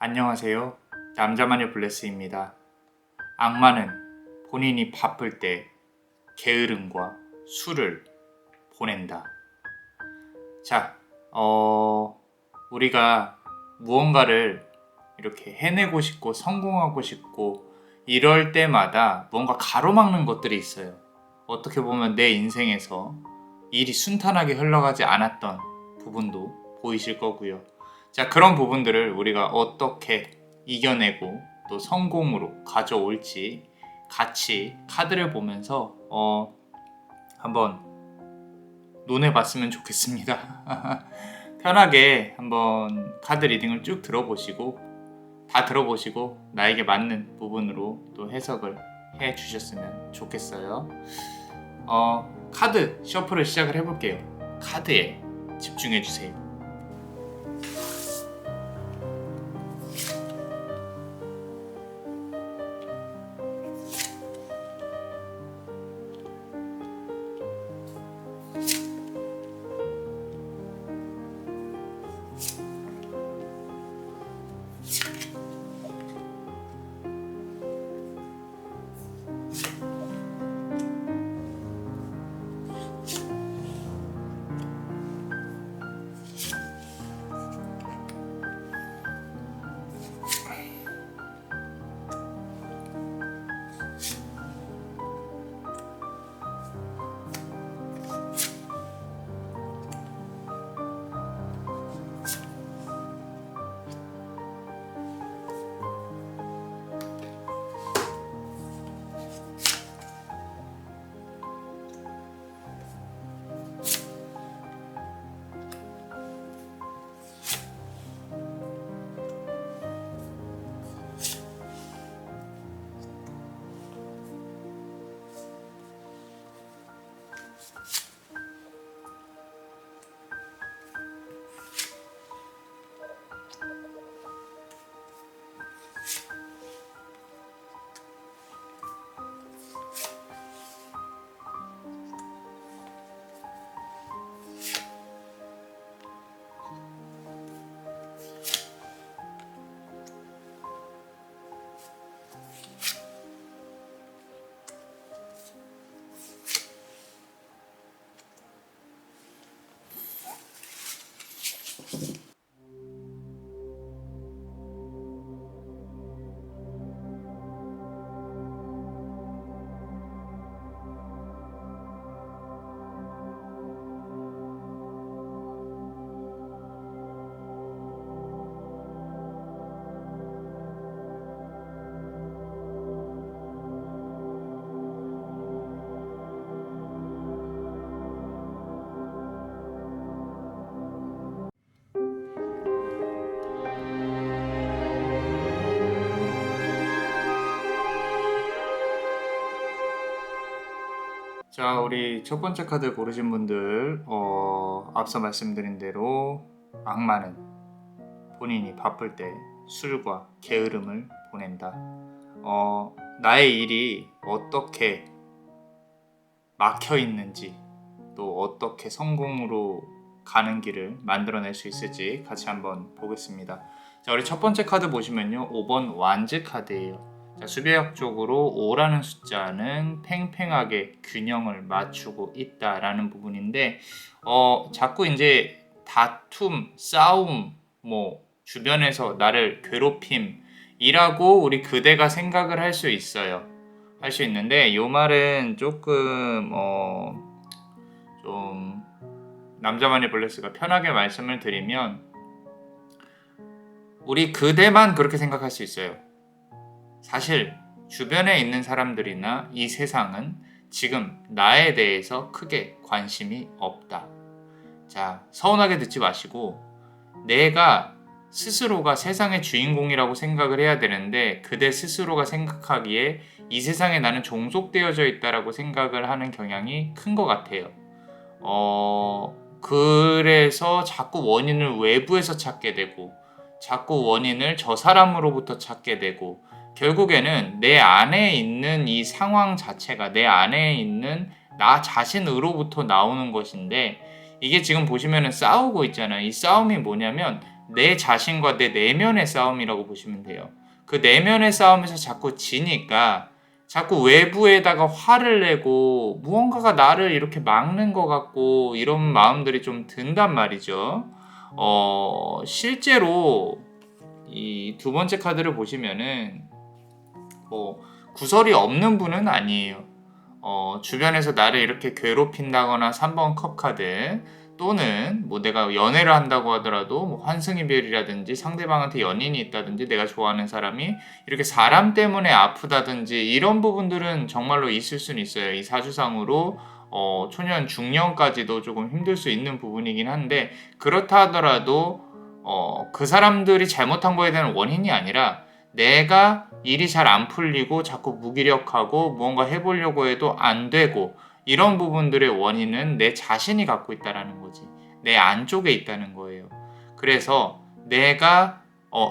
안녕하세요. 남자마녀 블레스입니다. 악마는 본인이 바쁠 때 게으름과 술을 보낸다. 자, 우리가 무언가를 이렇게 해내고 싶고 성공하고 싶고 이럴 때마다 뭔가 가로막는 것들이 있어요. 어떻게 보면 내 인생에서 일이 순탄하게 흘러가지 않았던 부분도 보이실 거고요. 자, 그런 부분들을 우리가 어떻게 이겨내고 또 성공으로 가져올지 같이 카드를 보면서 한번 논해봤으면 좋겠습니다. 편하게 한번 카드 리딩을 쭉 들어보시고 다 들어보시고 나에게 맞는 부분으로 또 해석을 해주셨으면 좋겠어요. 카드 셔플을 시작을 해볼게요. 카드에 집중해주세요. 자, 우리 첫 번째 카드 고르신 분들, 앞서 말씀드린 대로 악마는 본인이 바쁠 때 술과 게으름을 보낸다. 나의 일이 어떻게 막혀 있는지, 또 어떻게 성공으로 가는 길을 만들어낼 수 있을지 같이 한번 보겠습니다. 자, 우리 첫 번째 카드 보시면요, 5번 완즈 카드예요. 자, 수배학적으로 5라는 숫자는 팽팽하게 균형을 맞추고 있다라는 부분인데, 자꾸 이제 다툼, 싸움, 주변에서 나를 괴롭힘이라고 우리 그대가 생각을 할 수 있어요. 할 수 있는데, 이 말은 조금 좀 남자만의 블레스가 편하게 말씀을 드리면, 우리 그대만 그렇게 생각할 수 있어요. 사실 주변에 있는 사람들이나 이 세상은 지금 나에 대해서 크게 관심이 없다. 자, 서운하게 듣지 마시고 내가 스스로가 세상의 주인공이라고 생각을 해야 되는데 그대 스스로가 생각하기에 이 세상에 나는 종속되어져 있다라고 생각을 하는 경향이 큰 것 같아요. 그래서 자꾸 원인을 외부에서 찾게 되고 자꾸 원인을 저 사람으로부터 찾게 되고 결국에는 내 안에 있는 이 상황 자체가 내 안에 있는 나 자신으로부터 나오는 것인데 이게 지금 보시면은 싸우고 있잖아요. 이 싸움이 뭐냐면 내 자신과 내 내면의 싸움이라고 보시면 돼요. 그 내면의 싸움에서 자꾸 지니까 자꾸 외부에다가 화를 내고 무언가가 나를 이렇게 막는 것 같고 이런 마음들이 좀 든단 말이죠. 실제로 이 두 번째 카드를 보시면은 뭐 구설이 없는 분은 아니에요. 주변에서 나를 이렇게 괴롭힌다거나 3번 컵 카드 또는 뭐 내가 연애를 한다고 하더라도 뭐 환승이별이라든지 상대방한테 연인이 있다든지 내가 좋아하는 사람이 이렇게 사람 때문에 아프다든지 이런 부분들은 정말로 있을 수는 있어요. 이 사주상으로 초년 중년까지도 조금 힘들 수 있는 부분이긴 한데 그렇다 하더라도 그 사람들이 잘못한 거에 대한 원인이 아니라 내가 일이 잘 안 풀리고 자꾸 무기력하고 무언가 해보려고 해도 안 되고 이런 부분들의 원인은 내 자신이 갖고 있다는 거지. 내 안쪽에 있다는 거예요. 그래서 내가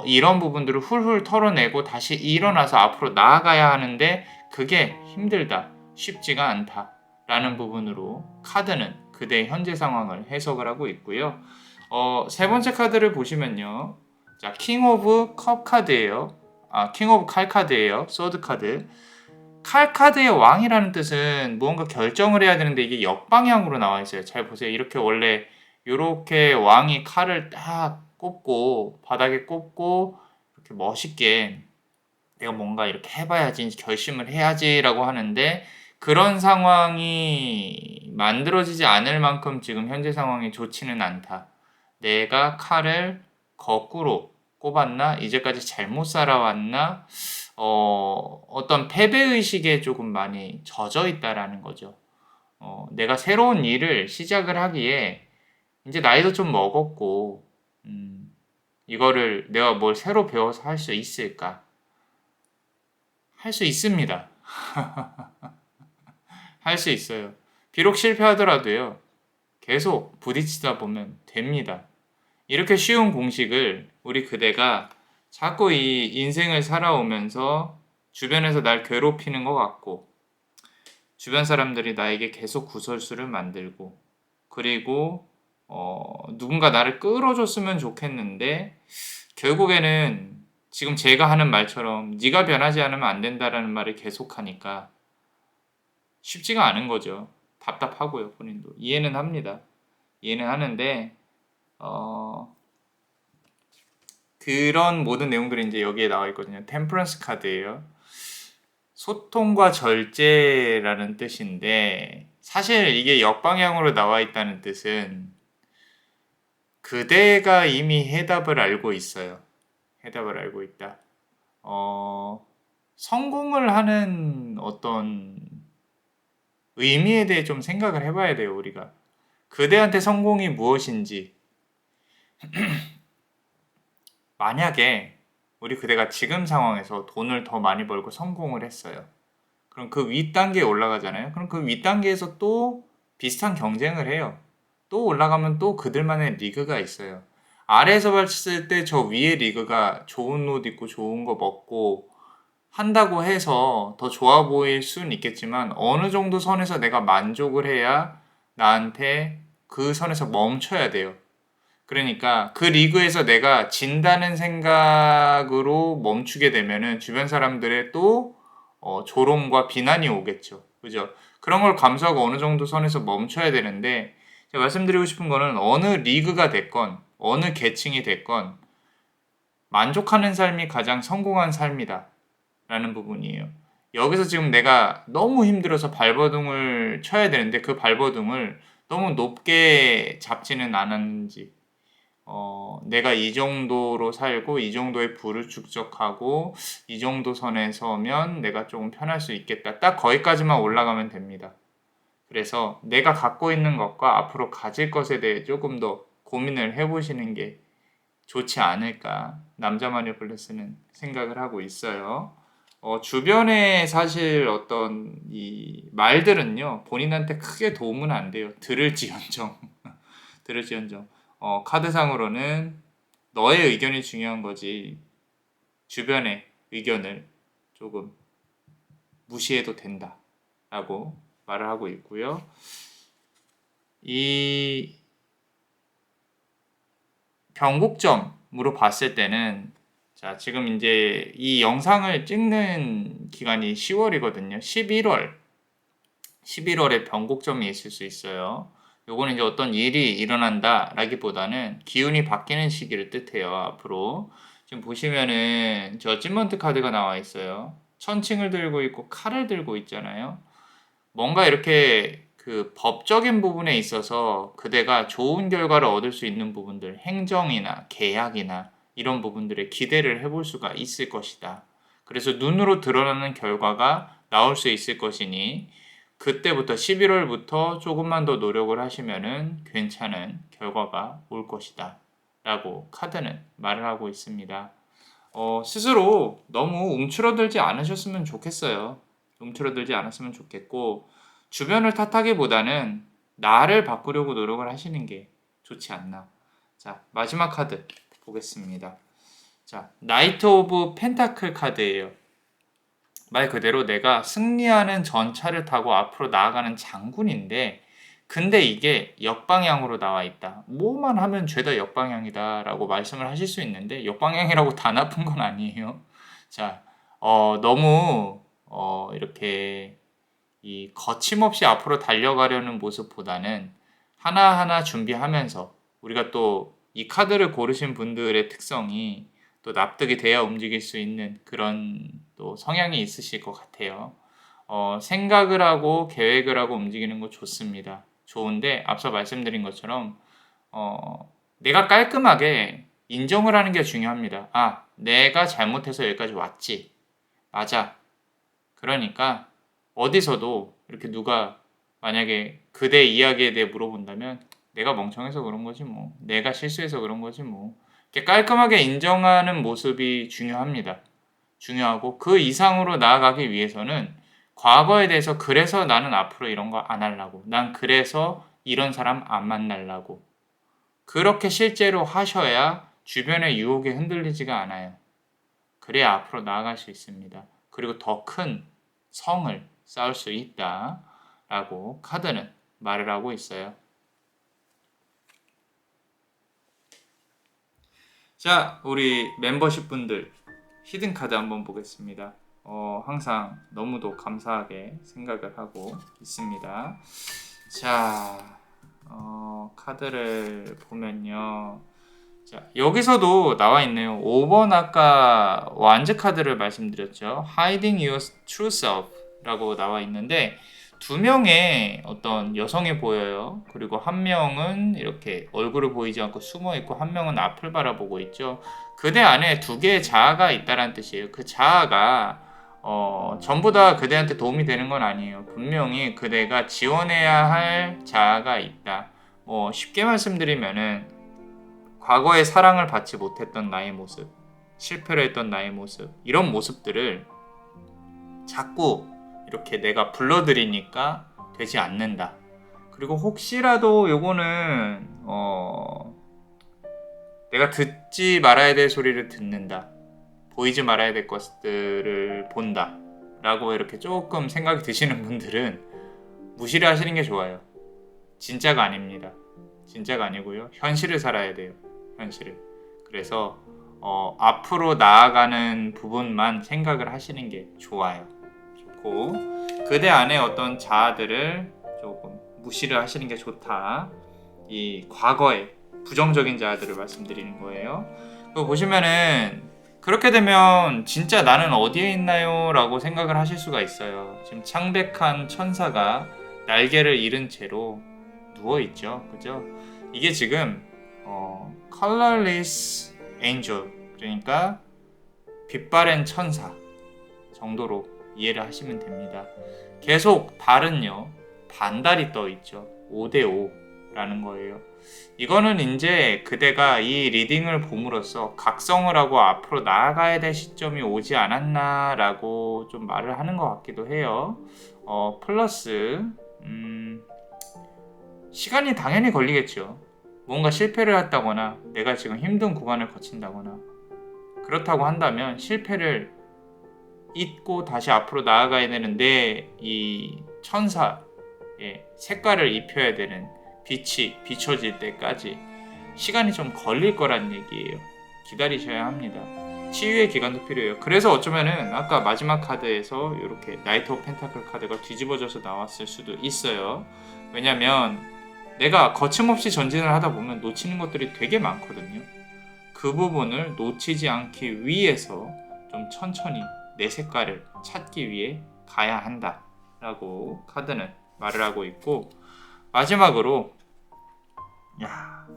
이런 부분들을 훌훌 털어내고 다시 일어나서 앞으로 나아가야 하는데 그게 힘들다, 쉽지가 않다 라는 부분으로 카드는 그대의 현재 상황을 해석을 하고 있고요. 세 번째 카드를 보시면요. 자, 킹 오브 컵 카드예요. 킹 오브 칼 카드예요. 소드 카드. 칼 카드의 왕이라는 뜻은 무언가 결정을 해야 되는데 이게 역방향으로 나와 있어요. 잘 보세요. 이렇게 원래 이렇게 왕이 칼을 딱 꼽고 바닥에 꼽고 이렇게 멋있게 내가 뭔가 이렇게 해봐야지 결심을 해야지라고 하는데 그런 상황이 만들어지지 않을 만큼 지금 현재 상황이 좋지는 않다. 내가 칼을 거꾸로 꼽았나? 이제까지 잘못 살아왔나? 어떤 패배의식에 조금 많이 젖어 있다라는 거죠. 내가 새로운 일을 시작을 하기에 이제 나이도 좀 먹었고, 이거를 내가 뭘 새로 배워서 할 수 있을까? 할 수 있습니다. 할 수 있어요. 비록 실패하더라도요, 계속 부딪히다 보면 됩니다. 이렇게 쉬운 공식을 우리 그대가 자꾸 이 인생을 살아오면서 주변에서 날 괴롭히는 것 같고 주변 사람들이 나에게 계속 구설수를 만들고 그리고 누군가 나를 끌어줬으면 좋겠는데 결국에는 지금 제가 하는 말처럼 네가 변하지 않으면 안 된다라는 말을 계속하니까 쉽지가 않은 거죠. 답답하고요, 본인도. 이해는 합니다. 이해는 하는데 어, 그런 모든 내용들이 이제 여기에 나와 있거든요. 템퍼런스 카드예요. 소통과 절제라는 뜻인데 사실 이게 역방향으로 나와 있다는 뜻은 그대가 이미 해답을 알고 있어요. 해답을 알고 있다. 성공을 하는 어떤 의미에 대해 좀 생각을 해봐야 돼요, 우리가. 그대한테 성공이 무엇인지. 만약에 우리 그대가 지금 상황에서 돈을 더 많이 벌고 성공을 했어요. 그럼 그 윗단계에 올라가잖아요. 그럼 그 윗단계에서 또 비슷한 경쟁을 해요. 또 올라가면 또 그들만의 리그가 있어요. 아래에서 봤을 때 저 위에 리그가 좋은 옷 입고 좋은 거 먹고 한다고 해서 더 좋아 보일 수는 있겠지만 어느 정도 선에서 내가 만족을 해야 나한테 그 선에서 멈춰야 돼요. 그러니까 그 리그에서 내가 진다는 생각으로 멈추게 되면은 주변 사람들의 또 조롱과 비난이 오겠죠. 그죠? 그런 걸 감수하고 어느 정도 선에서 멈춰야 되는데 제가 말씀드리고 싶은 거는 어느 리그가 됐건 어느 계층이 됐건 만족하는 삶이 가장 성공한 삶이다 라는 부분이에요. 여기서 지금 내가 너무 힘들어서 발버둥을 쳐야 되는데 그 발버둥을 너무 높게 잡지는 않았는지 내가 이 정도로 살고 이 정도의 부를 축적하고 이 정도 선에 서면 내가 조금 편할 수 있겠다. 딱 거기까지만 올라가면 됩니다. 그래서 내가 갖고 있는 것과 앞으로 가질 것에 대해 조금 더 고민을 해보시는 게 좋지 않을까. 남자 마녀블레스는 생각을 하고 있어요. 주변에 사실 어떤 이 말들은요 본인한테 크게 도움은 안 돼요. 들을지언정. 들을지언정. 카드상으로는 너의 의견이 중요한 거지 주변의 의견을 조금 무시해도 된다 라고 말을 하고 있고요. 이 변곡점 기준으로 봤을 때는 자, 지금 이제 이 영상을 찍는 기간이 10월이거든요. 11월에 변곡점이 있을 수 있어요. 요거는 이제 어떤 일이 일어난다 라기보다는 기운이 바뀌는 시기를 뜻해요. 앞으로 지금 보시면은 저 찐먼트 카드가 나와 있어요. 천칭을 들고 있고 칼을 들고 있잖아요. 뭔가 이렇게 그 법적인 부분에 있어서 그대가 좋은 결과를 얻을 수 있는 부분들, 행정이나 계약이나 이런 부분들에 기대를 해볼 수가 있을 것이다. 그래서 눈으로 드러나는 결과가 나올 수 있을 것이니 그때부터 11월부터 조금만 더 노력을 하시면은 괜찮은 결과가 올 것이다. 라고 카드는 말을 하고 있습니다. 스스로 너무 움츠러들지 않으셨으면 좋겠어요. 움츠러들지 않았으면 좋겠고 주변을 탓하기보다는 나를 바꾸려고 노력을 하시는 게 좋지 않나. 자, 마지막 카드 보겠습니다. 자, 나이트 오브 펜타클 카드예요. 말 그대로 내가 승리하는 전차를 타고 앞으로 나아가는 장군인데 근데 이게 역방향으로 나와 있다. 뭐만 하면 죄다 역방향이다 라고 말씀을 하실 수 있는데 역방향이라고 다 나쁜 건 아니에요. 자, 너무 이렇게 이 거침없이 앞으로 달려가려는 모습보다는 하나하나 준비하면서 우리가 또 이 카드를 고르신 분들의 특성이 또 납득이 돼야 움직일 수 있는 그런 또 성향이 있으실 것 같아요. 생각을 하고 계획을 하고 움직이는 거 좋습니다. 좋은데 앞서 말씀드린 것처럼 내가 깔끔하게 인정을 하는 게 중요합니다. 아, 내가 잘못해서 여기까지 왔지. 맞아. 그러니까 어디서도 이렇게 누가 만약에 그대 이야기에 대해 물어본다면 내가 멍청해서 그런 거지 뭐. 내가 실수해서 그런 거지 뭐. 이렇게 깔끔하게 인정하는 모습이 중요합니다. 중요하고 그 이상으로 나아가기 위해서는 과거에 대해서 그래서 나는 앞으로 이런 거 안 하려고. 난 그래서 이런 사람 안 만나려고. 그렇게 실제로 하셔야 주변의 유혹에 흔들리지가 않아요. 그래야 앞으로 나아갈 수 있습니다. 그리고 더 큰 성을 쌓을 수 있다라고 카드는 말을 하고 있어요. 자, 우리 멤버십 분들 히든 카드 한번 보겠습니다. 항상 너무도 감사하게 생각을 하고 있습니다. 자, 카드를 보면요. 자, 여기서도 나와 있네요. 5번 아까 완즈 카드를 말씀드렸죠. Hiding your true self 라고 나와 있는데 두 명의 어떤 여성이 보여요. 그리고 한 명은 이렇게 얼굴을 보이지 않고 숨어 있고 한 명은 앞을 바라보고 있죠. 그대 안에 두 개의 자아가 있다는 뜻이에요. 그 자아가 전부 다 그대한테 도움이 되는 건 아니에요. 분명히 그대가 지원해야 할 자아가 있다. 쉽게 말씀드리면은 과거에 사랑을 받지 못했던 나의 모습, 실패를 했던 나의 모습, 이런 모습들을 자꾸 이렇게 내가 불러들이니까 되지 않는다. 그리고 혹시라도 요거는 내가 듣지 말아야 될 소리를 듣는다. 보이지 말아야 될 것들을 본다. 라고 이렇게 조금 생각이 드시는 분들은 무시를 하시는 게 좋아요. 진짜가 아닙니다. 진짜가 아니고요. 현실을 살아야 돼요. 현실을. 그래서 앞으로 나아가는 부분만 생각을 하시는 게 좋아요. 좋고 그대 안에 어떤 자아들을 조금 무시를 하시는 게 좋다. 이 과거의 부정적인 자아들을 말씀드리는 거예요. 그거 보시면은 그렇게 되면 진짜 나는 어디에 있나요? 라고 생각을 하실 수가 있어요. 지금 창백한 천사가 날개를 잃은 채로 누워있죠. 그죠? 이게 지금 colorless angel 그러니까 빛바랜 천사 정도로 이해를 하시면 됩니다. 계속 발은요 반달이 떠 있죠. 5대5라는 거예요. 이거는 이제 그대가 이 리딩을 봄으로써 각성을 하고 앞으로 나아가야 될 시점이 오지 않았나 라고 좀 말을 하는 것 같기도 해요. 플러스 시간이 당연히 걸리겠죠. 뭔가 실패를 했다거나 내가 지금 힘든 구간을 거친다거나 그렇다고 한다면 실패를 잊고 다시 앞으로 나아가야 되는데 이 천사의 색깔을 입혀야 되는 빛이 비춰질 때까지 시간이 좀 걸릴 거란 얘기예요. 기다리셔야 합니다. 치유의 기간도 필요해요. 그래서 어쩌면은 아까 마지막 카드에서 이렇게 나이트 오브 펜타클 카드가 뒤집어져서 나왔을 수도 있어요. 왜냐면 내가 거침없이 전진을 하다 보면 놓치는 것들이 되게 많거든요. 그 부분을 놓치지 않기 위해서 좀 천천히 내 색깔을 찾기 위해 가야 한다 라고 카드는 말을 하고 있고, 마지막으로 자,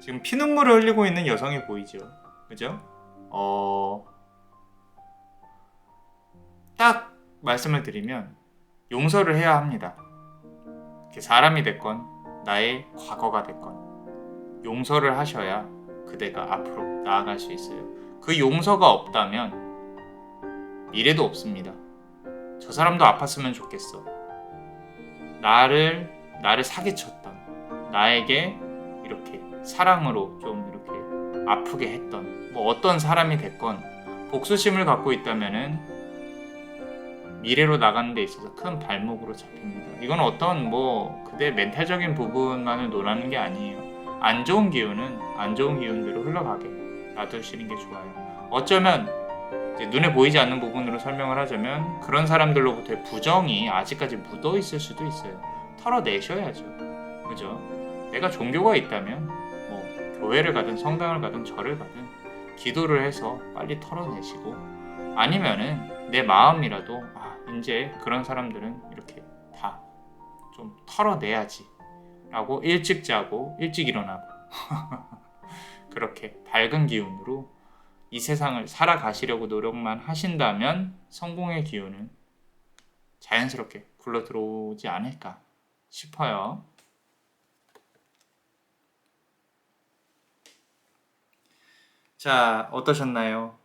지금 피눈물을 흘리고 있는 여성이 보이죠? 그죠? 딱 말씀을 드리면 용서를 해야 합니다. 사람이 됐건 나의 과거가 됐건 용서를 하셔야 그대가 앞으로 나아갈 수 있어요. 그 용서가 없다면 미래도 없습니다. 저 사람도 아팠으면 좋겠어. 나를 사기쳤던, 나에게 이렇게 사랑으로 좀 이렇게 아프게 했던 뭐 어떤 사람이 됐건 복수심을 갖고 있다면은 미래로 나가는 데 있어서 큰 발목으로 잡힙니다. 이건 어떤 뭐 그대 멘탈적인 부분만을 논하는 게 아니에요. 안 좋은 기운대로 흘러가게 놔두시는 게 좋아요. 어쩌면 이제 눈에 보이지 않는 부분으로 설명을 하자면 그런 사람들로부터의 부정이 아직까지 묻어 있을 수도 있어요. 털어내셔야죠. 그죠? 내가 종교가 있다면 뭐 교회를 가든 성당을 가든 절을 가든 기도를 해서 빨리 털어내시고, 아니면은 내 마음이라도 이제 그런 사람들은 이렇게 다 좀 털어내야지 라고 일찍 자고 일찍 일어나고 그렇게 밝은 기운으로 이 세상을 살아가시려고 노력만 하신다면 성공의 기운은 자연스럽게 굴러 들어오지 않을까 싶어요. 자, 어떠셨나요?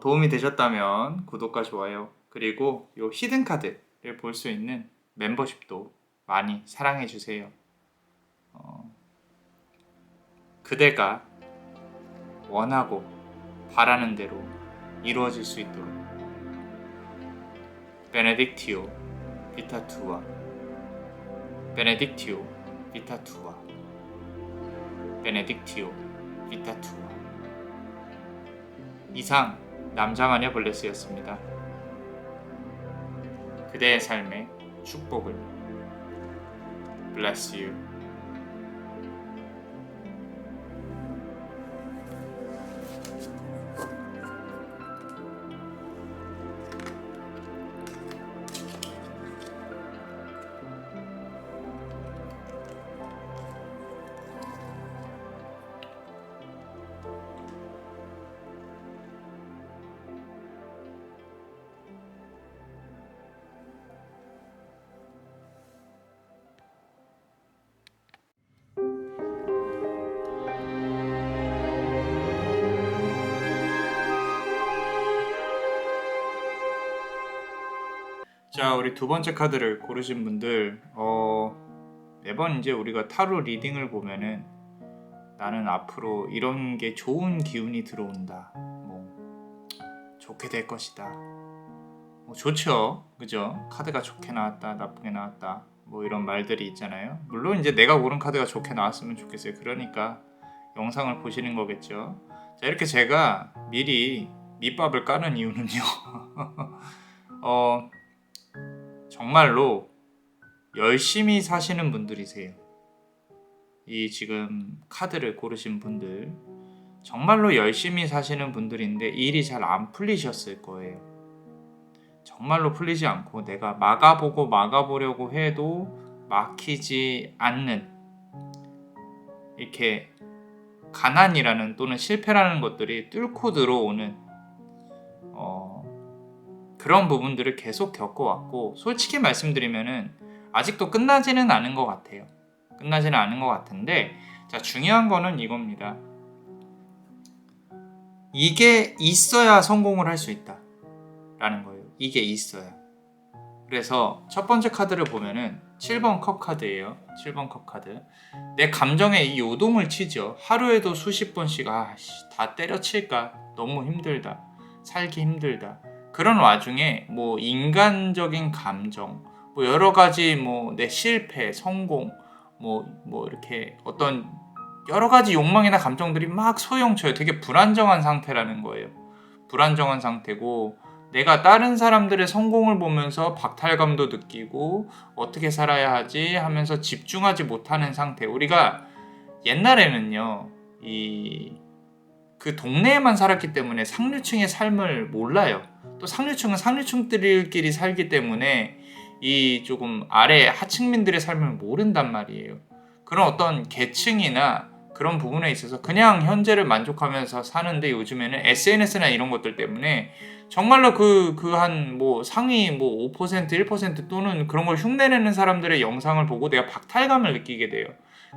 도움이 되셨다면 구독과 좋아요, 그리고 요 히든 카드를 볼 수 있는 멤버십도 많이 사랑해주세요. 그대가 원하고 바라는 대로 이루어질 수 있도록 베네딕티오 비타 투아, 베네딕티오 비타 투아, 베네딕티오 비타 투아. 이상 남자마녀 블레스였습니다. 그대의 삶에 축복을. Bless you. 자, 우리 두 번째 카드를 고르신 분들, 매번 이제 우리가 타로 리딩을 보면은 나는 앞으로 이런 게 좋은 기운이 들어온다, 뭐 좋게 될 것이다, 뭐 좋죠, 그죠? 카드가 좋게 나왔다, 나쁘게 나왔다, 뭐 이런 말들이 있잖아요. 물론 이제 내가 고른 카드가 좋게 나왔으면 좋겠어요. 그러니까 영상을 보시는 거겠죠. 자, 이렇게 제가 미리 밑밥을 까는 이유는요. 정말로 열심히 사시는 분들이세요. 이 지금 카드를 고르신 분들 정말로 열심히 사시는 분들인데 일이 잘 안 풀리셨을 거예요. 정말로 풀리지 않고 내가 막아보려고 해도 막히지 않는, 이렇게 가난이라는 또는 실패라는 것들이 뚫고 들어오는 그런 부분들을 계속 겪어왔고, 솔직히 말씀드리면은 아직도 끝나지는 않은 것 같아요. 끝나지는 않은 것 같은데, 자, 중요한 거는 이겁니다. 이게 있어야 성공을 할 수 있다 라는 거예요. 이게 있어야. 그래서 첫 번째 카드를 보면은 7번 컵 카드예요. 7번 컵 카드. 내 감정에 이 요동을 치죠. 하루에도 수십 번씩 다 때려칠까? 너무 힘들다. 살기 힘들다. 그런 와중에 뭐 인간적인 감정, 뭐 여러 가지 뭐 내 실패, 성공, 뭐 이렇게 어떤 여러 가지 욕망이나 감정들이 막 소용쳐요. 되게 불안정한 상태라는 거예요. 불안정한 상태고 내가 다른 사람들의 성공을 보면서 박탈감도 느끼고 어떻게 살아야 하지 하면서 집중하지 못하는 상태. 우리가 옛날에는요, 그 동네에만 살았기 때문에 상류층의 삶을 몰라요. 또 상류층은 상류층들끼리 살기 때문에 이 조금 아래 하층민들의 삶을 모른단 말이에요. 그런 어떤 계층이나 그런 부분에 있어서 그냥 현재를 만족하면서 사는데 요즘에는 SNS나 이런 것들 때문에 정말로 한 뭐 상위 뭐 5%, 1% 또는 그런 걸 흉내내는 사람들의 영상을 보고 내가 박탈감을 느끼게 돼요.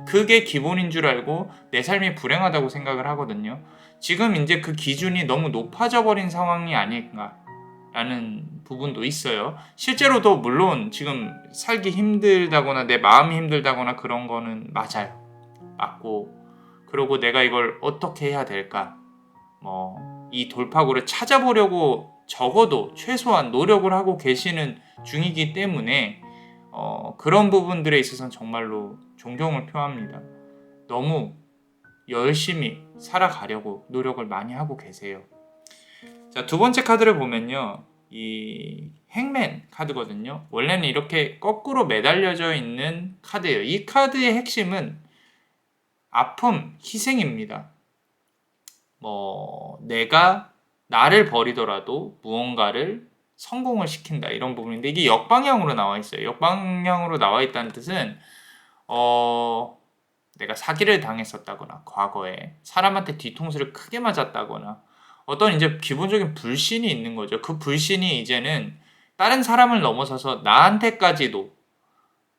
그게 기본인 줄 알고 내 삶이 불행하다고 생각을 하거든요. 지금 이제 그 기준이 너무 높아져 버린 상황이 아닐까라는 부분도 있어요. 실제로도 물론 지금 살기 힘들다거나 내 마음이 힘들다거나 그런 거는 맞아요. 맞고, 그리고 내가 이걸 어떻게 해야 될까? 이 돌파구를 찾아보려고 적어도 최소한 노력을 하고 계시는 중이기 때문에 그런 부분들에 있어서는 정말로 존경을 표합니다. 너무 열심히 살아가려고 노력을 많이 하고 계세요. 자, 두 번째 카드를 보면요. 이 행맨 카드거든요. 원래는 이렇게 거꾸로 매달려져 있는 카드예요. 이 카드의 핵심은 아픔, 희생입니다. 내가 나를 버리더라도 무언가를 성공을 시킨다 이런 부분인데 이게 역방향으로 나와 있어요. 역방향으로 나와 있다는 뜻은 내가 사기를 당했었다거나 과거에 사람한테 뒤통수를 크게 맞았다거나 어떤 이제 기본적인 불신이 있는 거죠. 그 불신이 이제는 다른 사람을 넘어서서 나한테까지도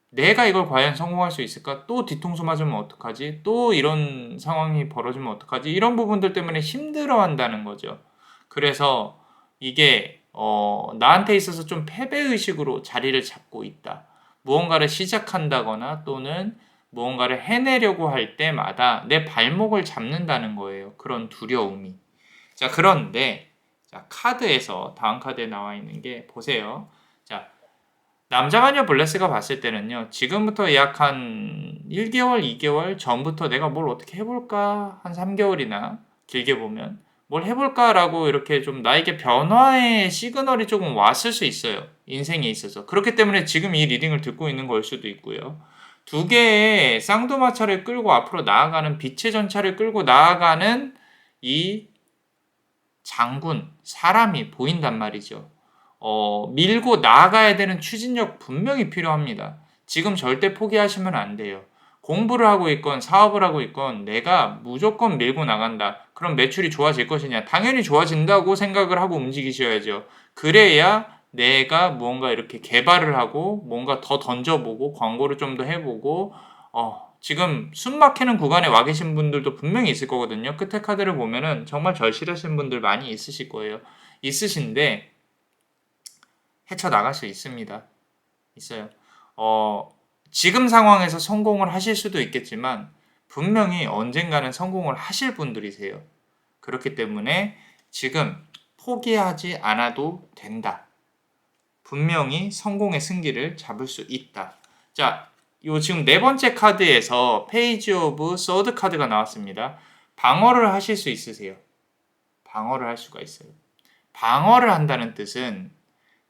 내가 이걸 과연 성공할 수 있을까? 또 뒤통수 맞으면 어떡하지? 또 이런 상황이 벌어지면 어떡하지? 이런 부분들 때문에 힘들어한다는 거죠. 그래서 이게 나한테 있어서 좀 패배의식으로 자리를 잡고 있다. 무언가를 시작한다거나 또는 무언가를 해내려고 할 때마다 내 발목을 잡는다는 거예요. 그런 두려움이. 자, 그런데 자, 카드에서 다음 카드에 나와 있는 게 보세요. 자, 남자마녀 블레스가 봤을 때는요. 지금부터 약 한 1개월, 2개월 전부터 내가 뭘 어떻게 해볼까? 한 3개월이나 길게 보면 뭘 해볼까라고 이렇게 좀 나에게 변화의 시그널이 조금 왔을 수 있어요. 인생에 있어서. 그렇기 때문에 지금 이 리딩을 듣고 있는 걸 수도 있고요. 두 개의 쌍두마차를 끌고 앞으로 나아가는 빛의 전차를 끌고 나아가는 이 장군, 사람이 보인단 말이죠. 밀고 나아가야 되는 추진력 분명히 필요합니다. 지금 절대 포기하시면 안 돼요. 공부를 하고 있건 사업을 하고 있건 내가 무조건 밀고 나간다. 그럼 매출이 좋아질 것이냐? 당연히 좋아진다고 생각을 하고 움직이셔야죠. 그래야 내가 무언가 이렇게 개발을 하고 뭔가 더 던져보고 광고를 좀 더 해보고 지금 숨 막히는 구간에 와 계신 분들도 분명히 있을 거거든요. 끝에 카드를 보면은 정말 절실하신 분들 많이 있으실 거예요. 있으신데 헤쳐나갈 수 있습니다. 있어요. 지금 상황에서 성공을 하실 수도 있겠지만 분명히 언젠가는 성공을 하실 분들이세요. 그렇기 때문에 지금 포기하지 않아도 된다. 분명히 성공의 승기를 잡을 수 있다. 자, 요 지금 네 번째 카드에서 페이지 오브 서드 카드가 나왔습니다. 방어를 하실 수 있으세요. 방어를 할 수가 있어요. 방어를 한다는 뜻은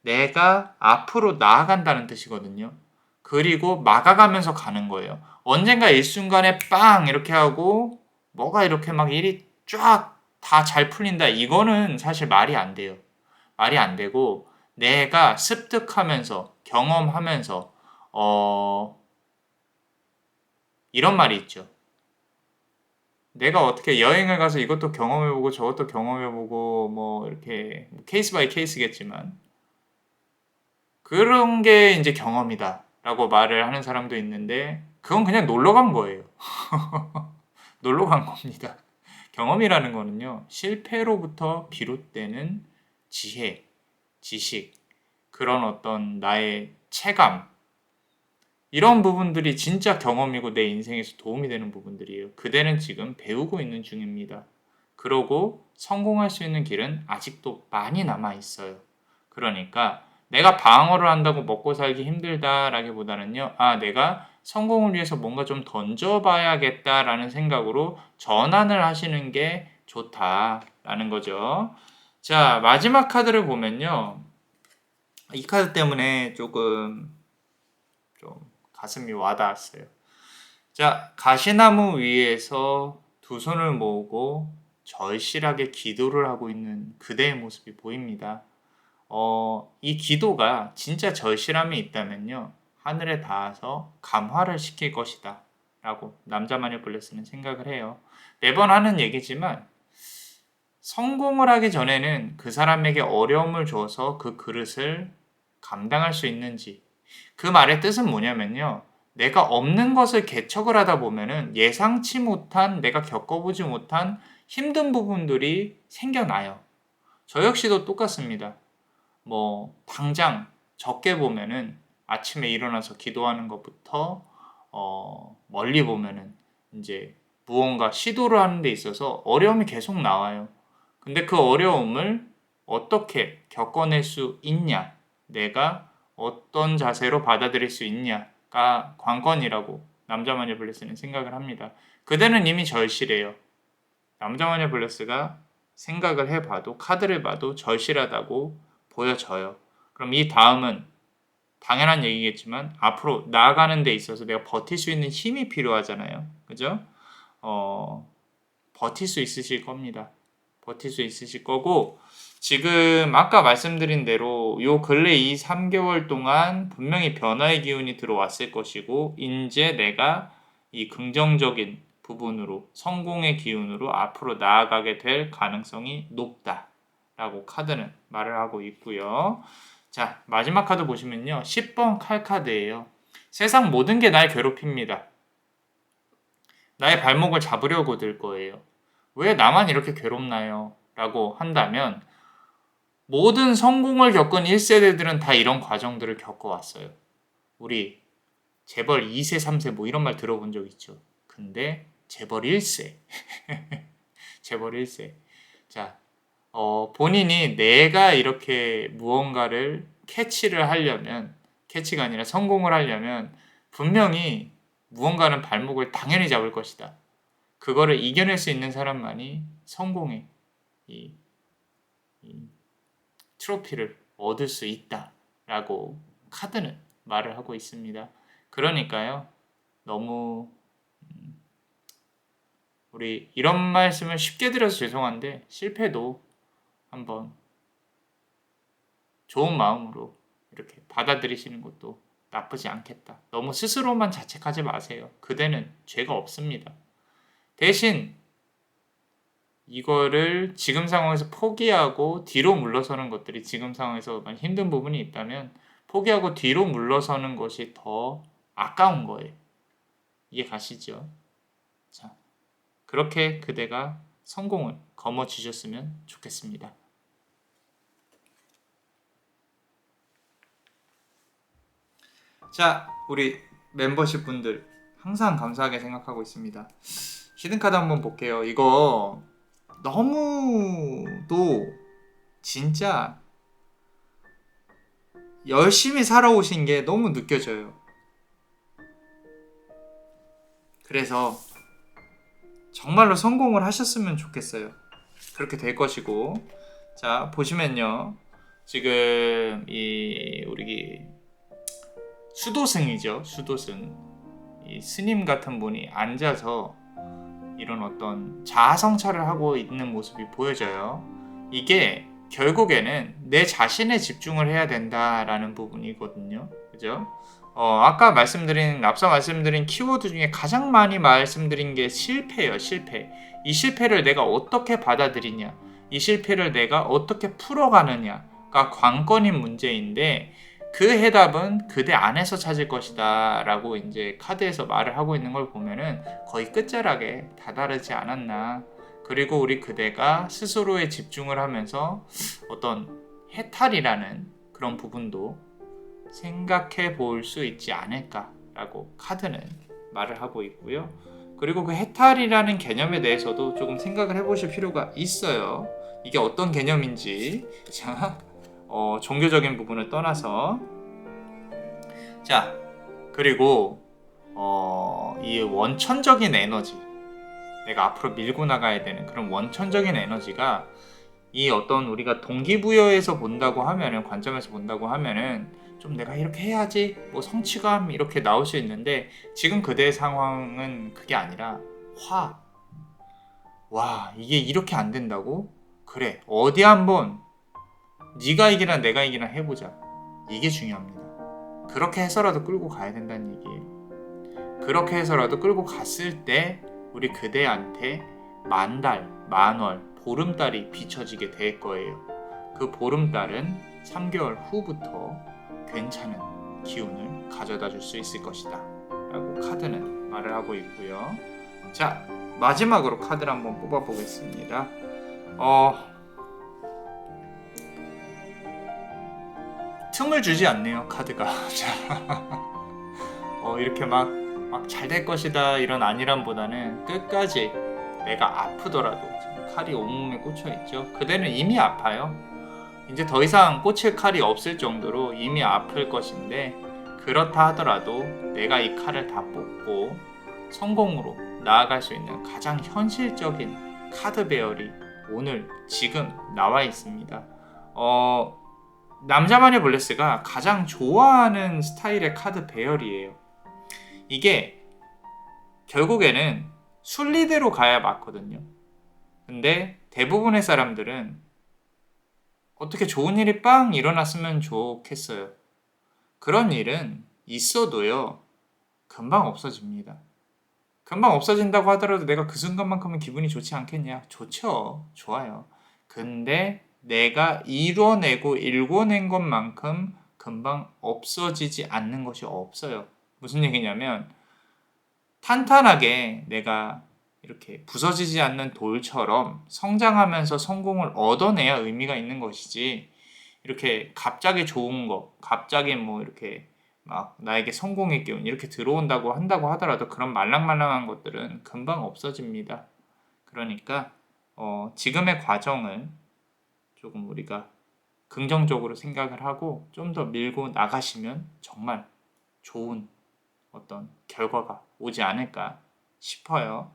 내가 앞으로 나아간다는 뜻이거든요. 그리고 막아가면서 가는 거예요. 언젠가 일순간에 빵 이렇게 하고 뭐가 이렇게 막 일이 쫙 다 잘 풀린다. 이거는 사실 말이 안 돼요. 말이 안 되고 내가 습득하면서 경험하면서 이런 말이 있죠. 내가 어떻게 여행을 가서 이것도 경험해보고 저것도 경험해보고 뭐 이렇게 케이스 바이 케이스겠지만 그런 게 이제 경험이다라고 말을 하는 사람도 있는데 그건 그냥 놀러 간 거예요. 놀러 간 겁니다. 경험이라는 거는요. 실패로부터 비롯되는 지혜, 지식, 그런 어떤 나의 체감 이런 부분들이 진짜 경험이고 내 인생에서 도움이 되는 부분들이에요. 그대는 지금 배우고 있는 중입니다. 그러고 성공할 수 있는 길은 아직도 많이 남아 있어요. 그러니까 내가 방어를 한다고 먹고 살기 힘들다라기보다는요. 내가 성공을 위해서 뭔가 좀 던져봐야겠다라는 생각으로 전환을 하시는 게 좋다라는 거죠. 자, 마지막 카드를 보면요. 이 카드 때문에 조금 좀 가슴이 와닿았어요. 자, 가시나무 위에서 두 손을 모으고 절실하게 기도를 하고 있는 그대의 모습이 보입니다. 이 기도가 진짜 절실함이 있다면요. 하늘에 닿아서 감화를 시킬 것이다. 라고 남자마녀 블레스는 생각을 해요. 매번 하는 얘기지만 성공을 하기 전에는 그 사람에게 어려움을 줘서 그 그릇을 감당할 수 있는지, 그 말의 뜻은 뭐냐면요. 내가 없는 것을 개척을 하다 보면은 예상치 못한, 내가 겪어보지 못한 힘든 부분들이 생겨나요. 저 역시도 똑같습니다. 당장 적게 보면은 아침에 일어나서 기도하는 것부터 멀리 보면은 이제 무언가 시도를 하는 데 있어서 어려움이 계속 나와요. 근데 그 어려움을 어떻게 겪어낼 수 있냐, 내가 어떤 자세로 받아들일 수 있냐가 관건이라고 남자마녀 블레스는 생각을 합니다. 그대는 이미 절실해요. 남자마녀 블레스가 생각을 해봐도, 카드를 봐도 절실하다고 보여져요. 그럼 이 다음은 당연한 얘기겠지만 앞으로 나아가는 데 있어서 내가 버틸 수 있는 힘이 필요하잖아요. 그죠? 버틸 수 있으실 겁니다. 버틸 수 있으실 거고, 지금 아까 말씀드린 대로 요 근래 이 3개월 동안 분명히 변화의 기운이 들어왔을 것이고, 이제 내가 이 긍정적인 부분으로, 성공의 기운으로 앞으로 나아가게 될 가능성이 높다라고 카드는 말을 하고 있고요. 자, 마지막 카드 보시면요. 10번 칼 카드예요. 세상 모든 게 날 괴롭힙니다. 나의 발목을 잡으려고 들 거예요. 왜 나만 이렇게 괴롭나요? 라고 한다면 모든 성공을 겪은 1세대들은 다 이런 과정들을 겪어왔어요. 우리 재벌 2세, 3세 뭐 이런 말 들어본 적 있죠. 근데 재벌 1세. 재벌 1세. 자, 본인이 내가 이렇게 무언가를 캐치를 하려면, 캐치가 아니라 성공을 하려면 분명히 무언가는 발목을 당연히 잡을 것이다. 그거를 이겨낼 수 있는 사람만이 성공의 이 트로피를 얻을 수 있다라고 카드는 말을 하고 있습니다. 그러니까요, 너무 우리 이런 말씀을 쉽게 드려서 죄송한데 실패도 한번 좋은 마음으로 이렇게 받아들이시는 것도 나쁘지 않겠다. 너무 스스로만 자책하지 마세요. 그대는 죄가 없습니다. 대신 이거를 지금 상황에서 포기하고 뒤로 물러서는 것들이, 지금 상황에서 힘든 부분이 있다면 포기하고 뒤로 물러서는 것이 더 아까운 거예요. 이해 가시죠? 자, 그렇게 그대가 성공을 거머쥐셨으면 좋겠습니다. 자, 우리 멤버십 분들 항상 감사하게 생각하고 있습니다. 히든카드 한번 볼게요. 이거 너무도 진짜 열심히 살아오신 게 너무 느껴져요. 그래서 정말로 성공을 하셨으면 좋겠어요. 그렇게 될 것이고, 자 보시면요, 지금 이 우리 수도승이죠. 수도승, 이 스님 같은 분이 앉아서 이런 어떤 자아성찰을 하고 있는 모습이 보여져요. 이게 결국에는 내 자신에 집중을 해야 된다라는 부분이거든요. 그죠? 아까 앞서 말씀드린 키워드 중에 가장 많이 말씀드린 게 실패예요. 실패. 이 실패를 내가 어떻게 받아들이냐, 이 실패를 내가 어떻게 풀어가느냐가 관건인 문제인데, 그 해답은 그대 안에서 찾을 것이다 라고 이제 카드에서 말을 하고 있는 걸 보면은 거의 끝자락에 다다르지 않았나. 그리고 우리 그대가 스스로에 집중을 하면서 어떤 해탈이라는 그런 부분도 생각해 볼 수 있지 않을까라고 카드는 말을 하고 있고요. 그리고 그 해탈이라는 개념에 대해서도 조금 생각을 해보실 필요가 있어요. 이게 어떤 개념인지. 자, 종교적인 부분을 떠나서, 자, 그리고 이 원천적인 에너지, 내가 앞으로 밀고 나가야 되는 그런 원천적인 에너지가 이 어떤 우리가 동기부여에서 본다고 하면은, 관점에서 본다고 하면은 좀 내가 이렇게 해야지 뭐 성취감 이렇게 나올 수 있는데, 지금 그대의 상황은 그게 아니라 와 이게 이렇게 안 된다고? 그래 어디 한번 네가 이기나 내가 이기나 해보자. 이게 중요합니다. 그렇게 해서라도 끌고 가야 된다는 얘기예요. 그렇게 해서라도 끌고 갔을 때 우리 그대한테 만달, 만월, 보름달이 비춰지게 될 거예요. 그 보름달은 3개월 후부터 괜찮은 기운을 가져다 줄 수 있을 것이다 라고 카드는 말을 하고 있고요. 자, 마지막으로 카드를 한번 뽑아 보겠습니다. 틈을 주지 않네요, 카드가. 이렇게 막 잘 될 것이다 이런 안일함보다는 끝까지 내가 아프더라도, 지금 칼이 온몸에 꽂혀 있죠. 그대는 이미 아파요. 이제 더 이상 꽂힐 칼이 없을 정도로 이미 아플 것인데, 그렇다 하더라도 내가 이 칼을 다 뽑고 성공으로 나아갈 수 있는 가장 현실적인 카드 배열이 오늘 지금 나와 있습니다. 남자마녀 블레스가 가장 좋아하는 스타일의 카드 배열이에요. 이게 결국에는 순리대로 가야 맞거든요. 근데 대부분의 사람들은 어떻게 좋은 일이 빵 일어났으면 좋겠어요. 그런 일은 있어도요, 금방 없어집니다. 금방 없어진다고 하더라도 내가 그 순간만큼은 기분이 좋지 않겠냐? 좋죠. 좋아요. 근데 내가 이뤄내고 일궈낸 것만큼 금방 없어지지 않는 것이 없어요. 무슨 얘기냐면, 탄탄하게 내가 이렇게 부서지지 않는 돌처럼 성장하면서 성공을 얻어내야 의미가 있는 것이지, 이렇게 갑자기 좋은 거, 갑자기 뭐 이렇게 막 나에게 성공의 기운 이렇게 들어온다고 한다고 하더라도 그런 말랑말랑한 것들은 금방 없어집니다. 그러니까 지금의 과정을 조금 우리가 긍정적으로 생각을 하고 좀 더 밀고 나가시면 정말 좋은 어떤 결과가 오지 않을까 싶어요.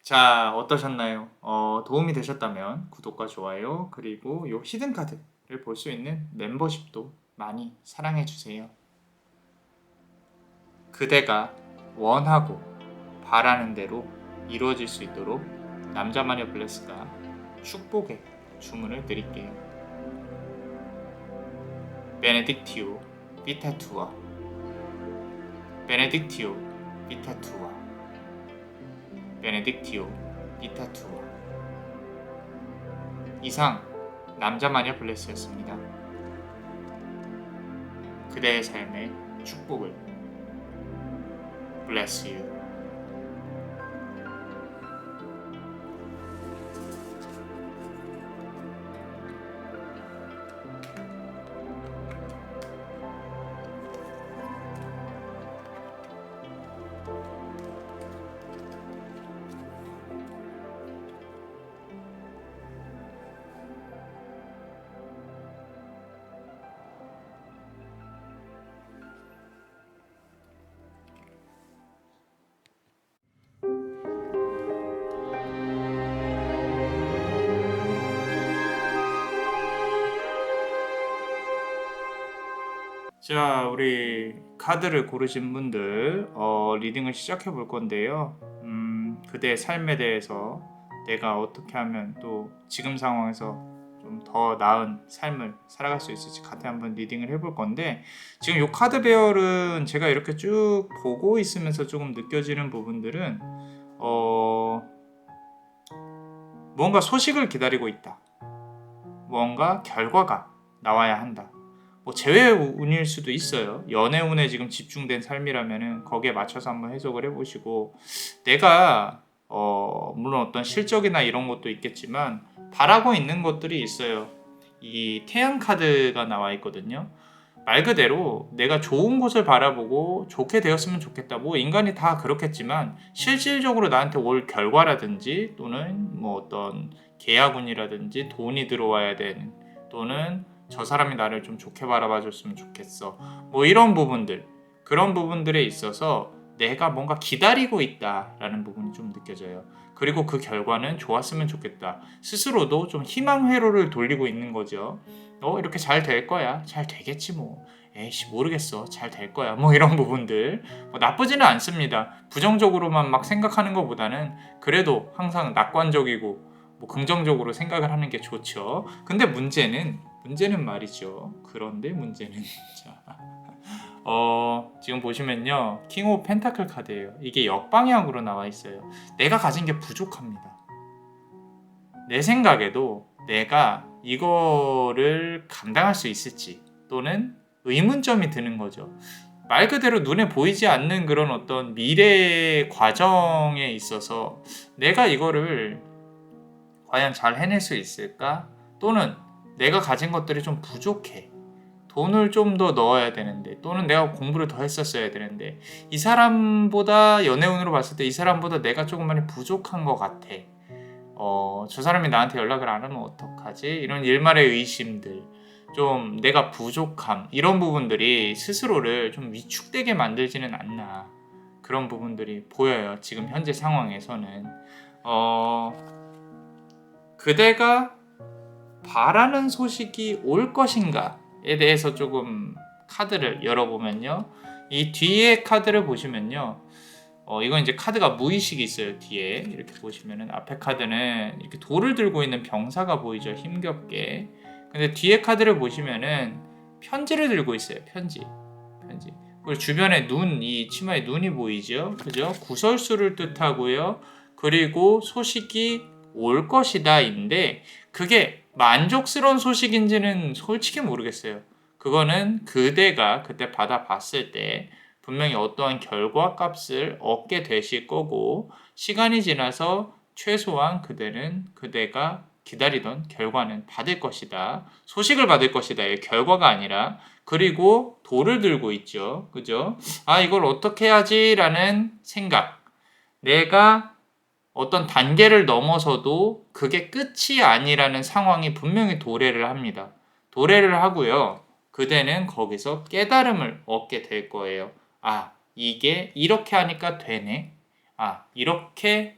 자, 어떠셨나요? 도움이 되셨다면 구독과 좋아요, 그리고 요 히든 카드를 볼 수 있는 멤버십도 많이 사랑해주세요. 그대가 원하고 바라는 대로 이루어질 수 있도록 남자마녀 블레스가 축복의 주문을 드릴게요. 베네딕티오 비타투아, 베네딕티오 비타투아, 베네딕티오 비타투아. 이상 남자마녀 블레스였습니다. 그대의 삶의 축복을. Bless you. 자, 우리 카드를 고르신 분들 리딩을 시작해 볼 건데요. 그대의 삶에 대해서 내가 어떻게 하면 또 지금 상황에서 좀 더 나은 삶을 살아갈 수 있을지 같이 한번 리딩을 해볼 건데, 지금 이 카드 배열은 제가 이렇게 쭉 보고 있으면서 조금 느껴지는 부분들은 뭔가 소식을 기다리고 있다. 뭔가 결과가 나와야 한다. 뭐 재회운일 수도 있어요. 연애운에 지금 집중된 삶이라면은 거기에 맞춰서 한번 해석을 해보시고, 내가 물론 어떤 실적이나 이런 것도 있겠지만 바라고 있는 것들이 있어요. 이 태양 카드가 나와 있거든요. 말 그대로 내가 좋은 곳을 바라보고 좋게 되었으면 좋겠다. 뭐 인간이 다 그렇겠지만 실질적으로 나한테 올 결과라든지 또는 뭐 어떤 계약운이라든지 돈이 들어와야 되는, 또는 저 사람이 나를 좀 좋게 바라봐 줬으면 좋겠어. 뭐 이런 부분들, 그런 부분들에 있어서 내가 뭔가 기다리고 있다라는 부분이 좀 느껴져요. 그리고 그 결과는 좋았으면 좋겠다. 스스로도 좀 희망 회로를 돌리고 있는 거죠. 이렇게 잘 될 거야. 잘 되겠지 뭐. 에이씨 모르겠어. 잘 될 거야. 뭐 이런 부분들 나쁘지는 않습니다. 부정적으로만 막 생각하는 것보다는 그래도 항상 낙관적이고 뭐 긍정적으로 생각을 하는 게 좋죠. 근데 문제는 말이죠. 그런데 문제는 자, 지금 보시면요. 킹 오브 펜타클 카드예요. 이게 역방향으로 나와 있어요. 내가 가진 게 부족합니다. 내 생각에도 내가 이거를 감당할 수 있을지 또는 의문점이 드는 거죠. 말 그대로 눈에 보이지 않는 그런 어떤 미래 과정에 있어서 내가 이거를 과연 잘 해낼 수 있을까? 또는 내가 가진 것들이 좀 부족해. 돈을 좀 더 넣어야 되는데 또는 내가 공부를 더 했었어야 되는데 이 사람보다 연애운으로 봤을 때 이 사람보다 내가 조금 많이 부족한 것 같아. 저 사람이 나한테 연락을 안 하면 어떡하지? 이런 일말의 의심들, 좀 내가 부족함 이런 부분들이 스스로를 좀 위축되게 만들지는 않나 그런 부분들이 보여요. 지금 현재 상황에서는 그대가 바라는 소식이 올 것인가에 대해서 조금 카드를 열어보면요. 이 뒤에 카드를 보시면요. 이건 이제 카드가 무의식이 있어요. 뒤에 이렇게 보시면은 앞에 카드는 이렇게 돌을 들고 있는 병사가 보이죠. 힘겹게. 근데 뒤에 카드를 보시면은 편지를 들고 있어요. 편지. 그리고 주변에 이 치마에 눈이 보이죠. 그죠? 구설수를 뜻하고요. 그리고 소식이 올 것이다인데 그게 만족스러운 소식인지는 솔직히 모르겠어요. 그거는 그대가 그때 받아봤을 때 분명히 어떠한 결과값을 얻게 되실 거고 시간이 지나서 최소한 그대가 기다리던 결과는 받을 것이다. 소식을 받을 것이다. 의 결과가 아니라 그리고 돌을 들고 있죠. 그죠? 이걸 어떻게 해야지라는 생각. 내가 어떤 단계를 넘어서도 그게 끝이 아니라는 상황이 분명히 도래를 합니다. 도래를 하고요. 그대는 거기서 깨달음을 얻게 될 거예요. 이게 이렇게 하니까 되네. 이렇게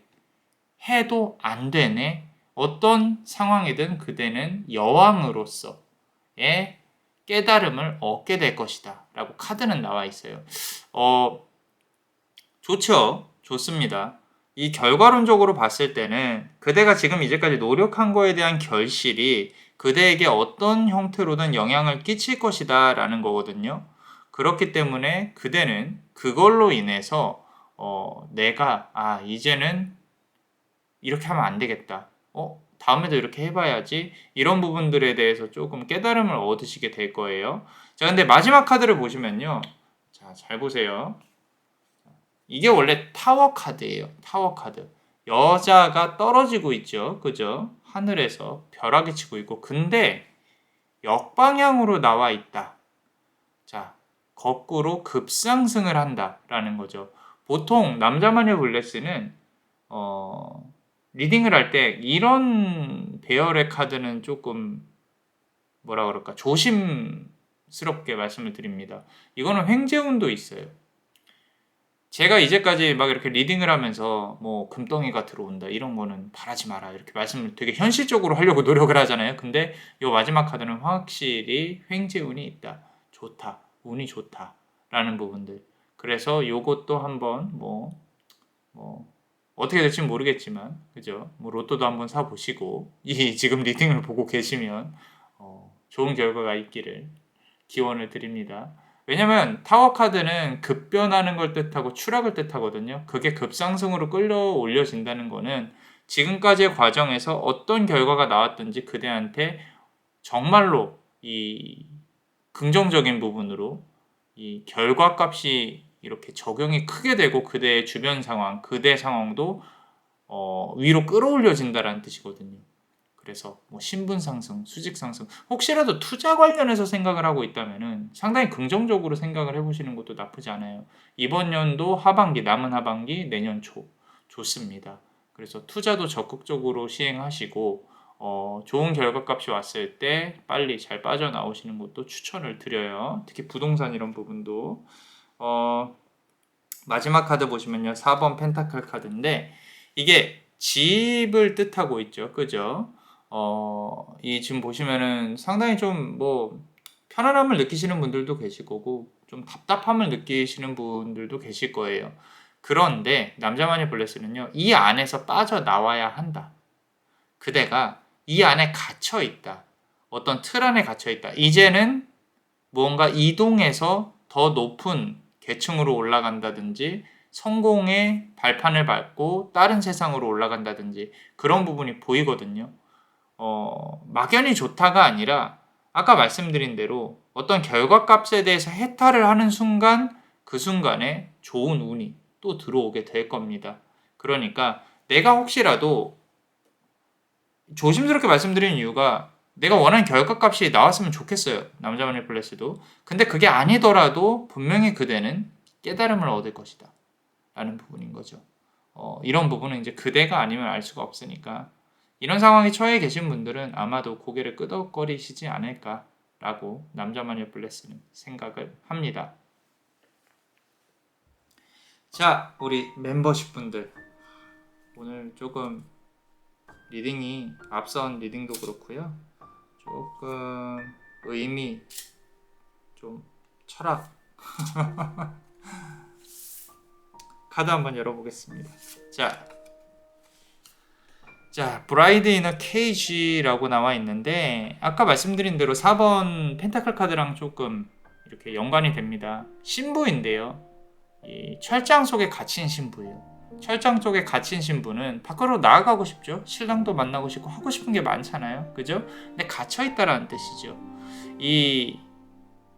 해도 안 되네. 어떤 상황이든 그대는 여왕으로서의 깨달음을 얻게 될 것이다. 라고 카드는 나와 있어요. 좋죠. 좋습니다. 이 결과론적으로 봤을 때는 그대가 지금 이제까지 노력한 거에 대한 결실이 그대에게 어떤 형태로든 영향을 끼칠 것이다 라는 거거든요. 그렇기 때문에 그대는 그걸로 인해서 내가 이제는 이렇게 하면 안 되겠다. 다음에도 이렇게 해봐야지. 이런 부분들에 대해서 조금 깨달음을 얻으시게 될 거예요. 자, 근데 마지막 카드를 보시면요. 자, 잘 보세요. 이게 원래 타워 카드예요. 타워 카드. 여자가 떨어지고 있죠. 그죠? 하늘에서 벼락이 치고 있고. 근데 역방향으로 나와 있다. 자, 거꾸로 급상승을 한다라는 거죠. 보통 남자마녀 블레스는 리딩을 할 때 이런 배열의 카드는 조금 뭐라 그럴까 조심스럽게 말씀을 드립니다. 이거는 횡재운도 있어요. 제가 이제까지 막 이렇게 리딩을 하면서 뭐 금덩이가 들어온다 이런 거는 바라지 마라 이렇게 말씀을 되게 현실적으로 하려고 노력을 하잖아요. 근데 이 마지막 카드는 확실히 횡재운이 있다. 좋다. 운이 좋다. 라는 부분들. 그래서 요것도 한번 뭐 어떻게 될지 모르겠지만 그죠? 뭐 로또도 한번 사 보시고 이 지금 리딩을 보고 계시면 좋은 결과가 있기를 기원을 드립니다. 왜냐면 타워 카드는 급변하는 걸 뜻하고 추락을 뜻하거든요. 그게 급상승으로 끌어올려진다는 거는 지금까지의 과정에서 어떤 결과가 나왔든지 그대한테 정말로 이 긍정적인 부분으로 이 결과값이 이렇게 적용이 크게 되고 그대의 주변 상황, 그대 상황도 위로 끌어올려진다라는 뜻이거든요. 그래서 뭐 신분 상승, 수직 상승, 혹시라도 투자 관련해서 생각을 하고 있다면은 상당히 긍정적으로 생각을 해보시는 것도 나쁘지 않아요. 이번 연도 하반기, 남은 하반기, 내년 초 좋습니다. 그래서 투자도 적극적으로 시행하시고 좋은 결과값이 왔을 때 빨리 잘 빠져나오시는 것도 추천을 드려요. 특히 부동산 이런 부분도. 마지막 카드 보시면요. 4번 펜타클 카드인데 이게 집을 뜻하고 있죠. 그죠? 이 지금 보시면은 상당히 좀 뭐 편안함을 느끼시는 분들도 계실 거고 좀 답답함을 느끼시는 분들도 계실 거예요. 그런데 남자만의 블레스는요. 이 안에서 빠져나와야 한다. 그대가 이 안에 갇혀 있다. 어떤 틀 안에 갇혀 있다. 이제는 무언가 이동해서 더 높은 계층으로 올라간다든지 성공의 발판을 밟고 다른 세상으로 올라간다든지 그런 부분이 보이거든요. 막연히 좋다가 아니라 아까 말씀드린 대로 어떤 결과값에 대해서 해탈을 하는 순간 그 순간에 좋은 운이 또 들어오게 될 겁니다. 그러니까 내가 혹시라도 조심스럽게 말씀드리는 이유가 내가 원하는 결과값이 나왔으면 좋겠어요. 남자만의 플래시도. 근데 그게 아니더라도 분명히 그대는 깨달음을 얻을 것이다. 라는 부분인 거죠. 이런 부분은 이제 그대가 아니면 알 수가 없으니까 이런 상황에 처해 계신 분들은 아마도 고개를 끄덕거리시지 않을까라고 남자만의 블레스는 생각을 합니다. 자, 우리 멤버십 분들 오늘 조금 리딩이 앞선 리딩도 그렇고요. 조금 의미, 좀 철학 카드 한번 열어보겠습니다. 자, 브라이드 이너 케이지라고 나와 있는데 아까 말씀드린 대로 4번 펜타클 카드랑 조금 이렇게 연관이 됩니다. 신부인데요. 이 철장 속에 갇힌 신부예요. 철장 속에 갇힌 신부는 밖으로 나아가고 싶죠. 신랑도 만나고 싶고 하고 싶은 게 많잖아요. 그죠? 근데 갇혀 있다라는 뜻이죠. 이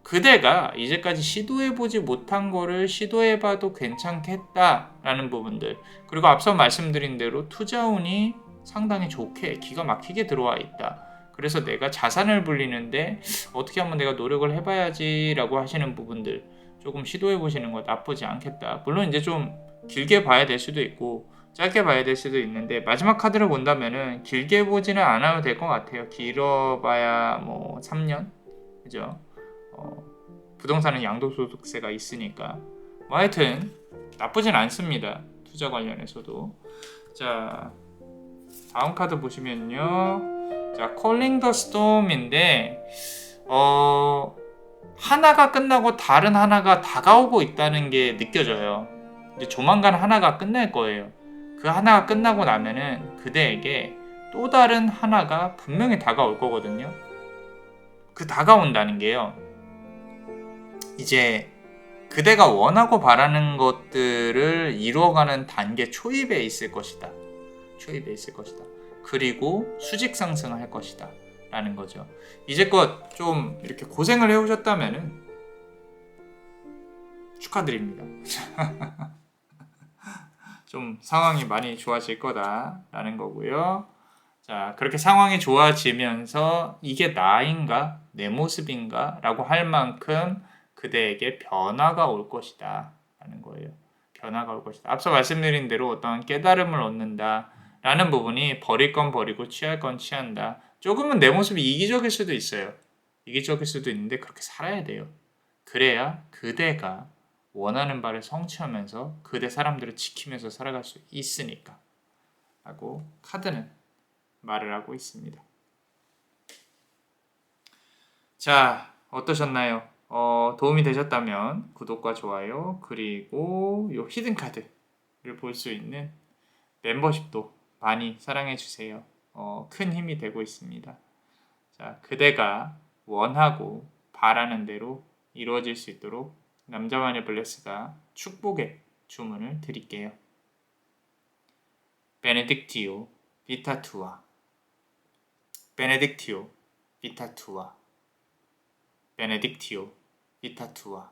그대가 이제까지 시도해보지 못한 거를 시도해봐도 괜찮겠다라는 부분들, 그리고 앞서 말씀드린 대로 투자운이 상당히 좋게 기가 막히게 들어와 있다. 그래서 내가 자산을 불리는데 어떻게 한번 내가 노력을 해봐야지라고 하시는 부분들 조금 시도해보시는 거 나쁘지 않겠다. 물론 이제 좀 길게 봐야 될 수도 있고 짧게 봐야 될 수도 있는데 마지막 카드를 본다면은 길게 보지는 않아도 될 것 같아요. 길어봐야 뭐 3년? 그죠? 부동산은 양도소득세가 있으니까 뭐 하여튼 나쁘진 않습니다. 투자 관련해서도. 자, 다음 카드 보시면요. 자, 콜링 더 스톰인데 하나가 끝나고 다른 하나가 다가오고 있다는 게 느껴져요. 이제 조만간 하나가 끝날 거예요. 그 하나가 끝나고 나면은 그대에게 또 다른 하나가 분명히 다가올 거거든요. 그 다가온다는 게요. 이제 그대가 원하고 바라는 것들을 이루어가는 단계 초입에 있을 것이다. 초입에 있을 것이다. 그리고 수직 상승할 것이다. 라는 거죠. 이제껏 좀 이렇게 고생을 해오셨다면은 축하드립니다. 좀 상황이 많이 좋아질 거다라는 거고요. 자, 그렇게 상황이 좋아지면서 이게 나인가? 내 모습인가? 라고 할 만큼 그대에게 변화가 올 것이다 라는 거예요. 변화가 올 것이다. 앞서 말씀드린 대로 어떤 깨달음을 얻는다 라는 부분이 버릴 건 버리고 취할 건 취한다. 조금은 내 모습이 이기적일 수도 있어요. 이기적일 수도 있는데 그렇게 살아야 돼요. 그래야 그대가 원하는 바를 성취하면서 그대 사람들을 지키면서 살아갈 수 있으니까 하고 카드는 말을 하고 있습니다. 자, 어떠셨나요? 도움이 되셨다면 구독과 좋아요 그리고 요 히든 카드를 볼 수 있는 멤버십도 많이 사랑해 주세요. 큰 힘이 되고 있습니다. 자, 그대가 원하고 바라는 대로 이루어질 수 있도록 남자만의 블레스가 축복의 주문을 드릴게요. 베네딕티오 비타투아 베네딕티오 비타투아 베네딕티오 비타투아.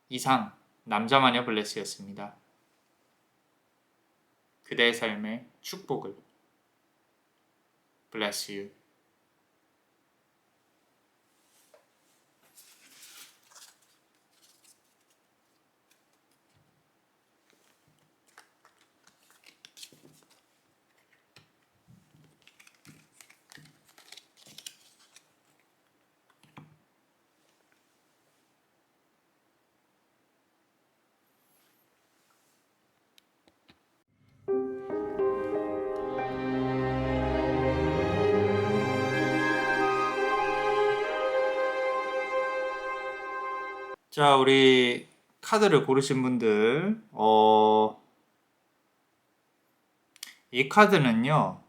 이상 남자마녀 블레스였습니다. 그대의 삶의 축복을. Bless you. 자, 우리 카드를 고르신 분들, 이 카드는요,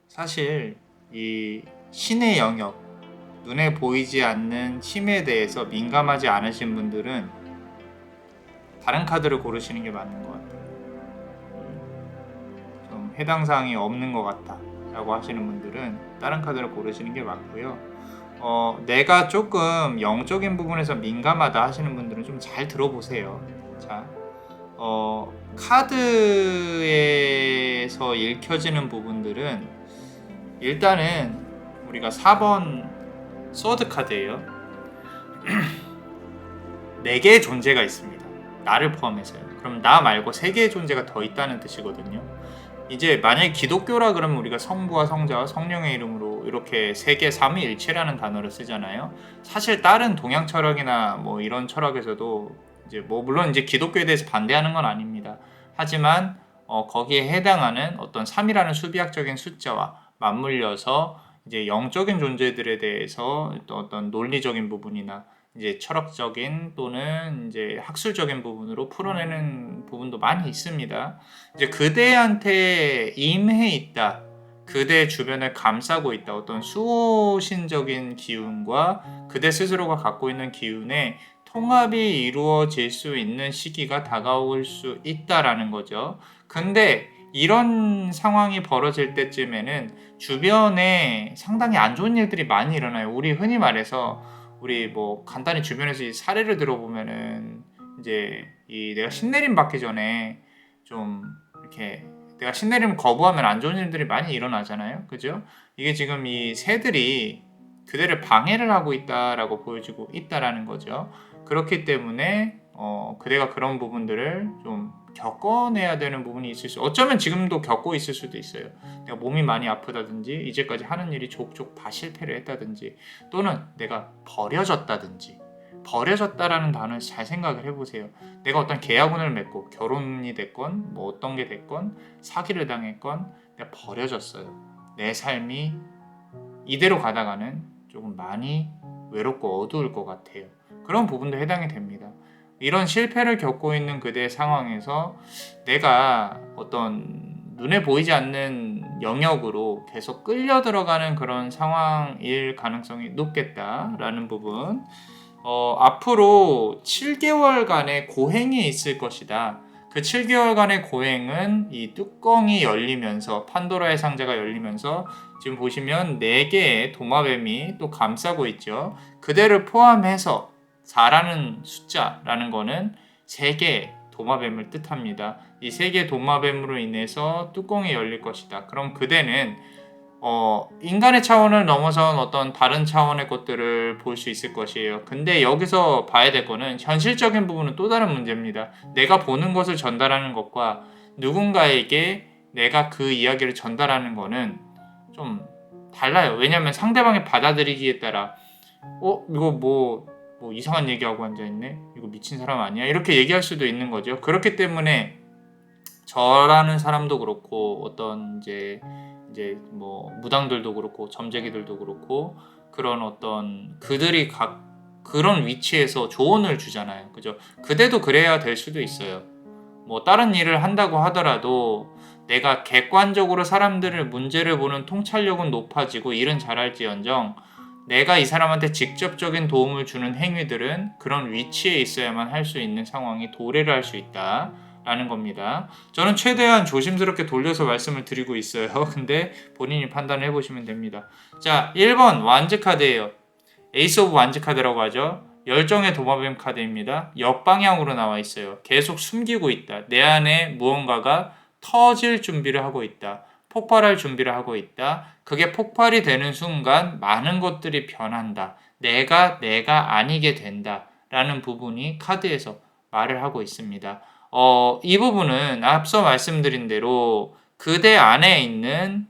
사실 이 신의 영역, 눈에 보이지 않는 힘에 대해서 민감하지 않으신 분들은 다른 카드를 고르시는 게 맞는 것 같아요. 좀 해당 사항이 없는 것 같다 라고 하시는 분들은 다른 카드를 고르시는 게 맞고요. 내가 조금 영적인 부분에서 민감하다 하시는 분들은 좀 잘 들어보세요. 자, 카드에서 읽혀지는 부분들은 일단은 우리가 4번 소드 카드예요. 4개의 존재가 있습니다. 나를 포함해서요. 그럼 나 말고 3개의 존재가 더 있다는 뜻이거든요. 이제 만약에 기독교라 그러면 우리가 성부와 성자와 성령의 이름으로 이렇게 3개 삼위일체라는 단어를 쓰잖아요. 사실 다른 동양 철학이나 뭐 이런 철학에서도 이제 뭐 물론 이제 기독교에 대해서 반대하는 건 아닙니다. 하지만 거기에 해당하는 어떤 3이라는 수비학적인 숫자와 맞물려서 이제 영적인 존재들에 대해서 또 어떤 논리적인 부분이나 이제 철학적인 또는 이제 학술적인 부분으로 풀어내는 부분도 많이 있습니다. 이제 그대한테 임해 있다. 그대 주변을 감싸고 있다. 어떤 수호신적인 기운과 그대 스스로가 갖고 있는 기운의 통합이 이루어질 수 있는 시기가 다가올 수 있다라는 거죠. 근데 이런 상황이 벌어질 때쯤에는 주변에 상당히 안 좋은 일들이 많이 일어나요. 우리 흔히 말해서 우리 뭐 간단히 주변에서 이 사례를 들어보면은 이제 이 내가 신내림 받기 전에 좀 이렇게 내가 신내림 거부하면 안 좋은 일들이 많이 일어나잖아요. 그죠? 이게 지금 이 새들이 그대를 방해를 하고 있다라고 보여지고 있다라는 거죠. 그렇기 때문에 그대가 그런 부분들을 좀 겪어내야 되는 부분이 있을 수, 어쩌면 지금도 겪고 있을 수도 있어요. 내가 몸이 많이 아프다든지 이제까지 하는 일이 족족 다 실패를 했다든지 또는 내가 버려졌다든지. 버려졌다라는 단어를 잘 생각을 해보세요. 내가 어떤 계약운을 맺고 결혼이 됐건 뭐 어떤 게 됐건 사기를 당했건 내가 버려졌어요. 내 삶이 이대로 가다가는 조금 많이 외롭고 어두울 것 같아요. 그런 부분도 해당이 됩니다. 이런 실패를 겪고 있는 그대의 상황에서 내가 어떤 눈에 보이지 않는 영역으로 계속 끌려 들어가는 그런 상황일 가능성이 높겠다라는 부분. 앞으로 7개월간의 고행이 있을 것이다. 그 7개월간의 고행은 이 뚜껑이 열리면서 판도라의 상자가 열리면서 지금 보시면 4개의 도마뱀이 또 감싸고 있죠. 그대를 포함해서 4라는 숫자라는 거는 3개의 도마뱀을 뜻합니다. 이 3개의 도마뱀으로 인해서 뚜껑이 열릴 것이다. 그럼 그대는 인간의 차원을 넘어선 어떤 다른 차원의 것들을 볼 수 있을 것이에요. 근데 여기서 봐야 될 거는 현실적인 부분은 또 다른 문제입니다. 내가 보는 것을 전달하는 것과 누군가에게 내가 그 이야기를 전달하는 거는 좀 달라요. 왜냐하면 상대방의 받아들이기에 따라 이거 뭐 이상한 얘기하고 앉아있네? 이거 미친 사람 아니야? 이렇게 얘기할 수도 있는 거죠. 그렇기 때문에 저라는 사람도 그렇고 어떤 이제 뭐 무당들도 그렇고 점쟁이들도 그렇고 그런 어떤 그들이 각 그런 위치에서 조언을 주잖아요. 그죠? 그대도 그래야 될 수도 있어요. 뭐 다른 일을 한다고 하더라도 내가 객관적으로 사람들을 문제를 보는 통찰력은 높아지고 일은 잘할지언정 내가 이 사람한테 직접적인 도움을 주는 행위들은 그런 위치에 있어야만 할 수 있는 상황이 도래를 할 수 있다. 라는 겁니다. 저는 최대한 조심스럽게 돌려서 말씀을 드리고 있어요. 근데 본인이 판단을 해보시면 됩니다. 자, 1번 완즈 카드예요. 에이스 오브 완즈 카드라고 하죠. 열정의 도마뱀 카드입니다. 역방향으로 나와 있어요. 계속 숨기고 있다. 내 안에 무언가가 터질 준비를 하고 있다. 폭발할 준비를 하고 있다. 그게 폭발이 되는 순간 많은 것들이 변한다. 내가 아니게 된다. 라는 부분이 카드에서 말을 하고 있습니다. 이 부분은 앞서 말씀드린 대로 그대 안에 있는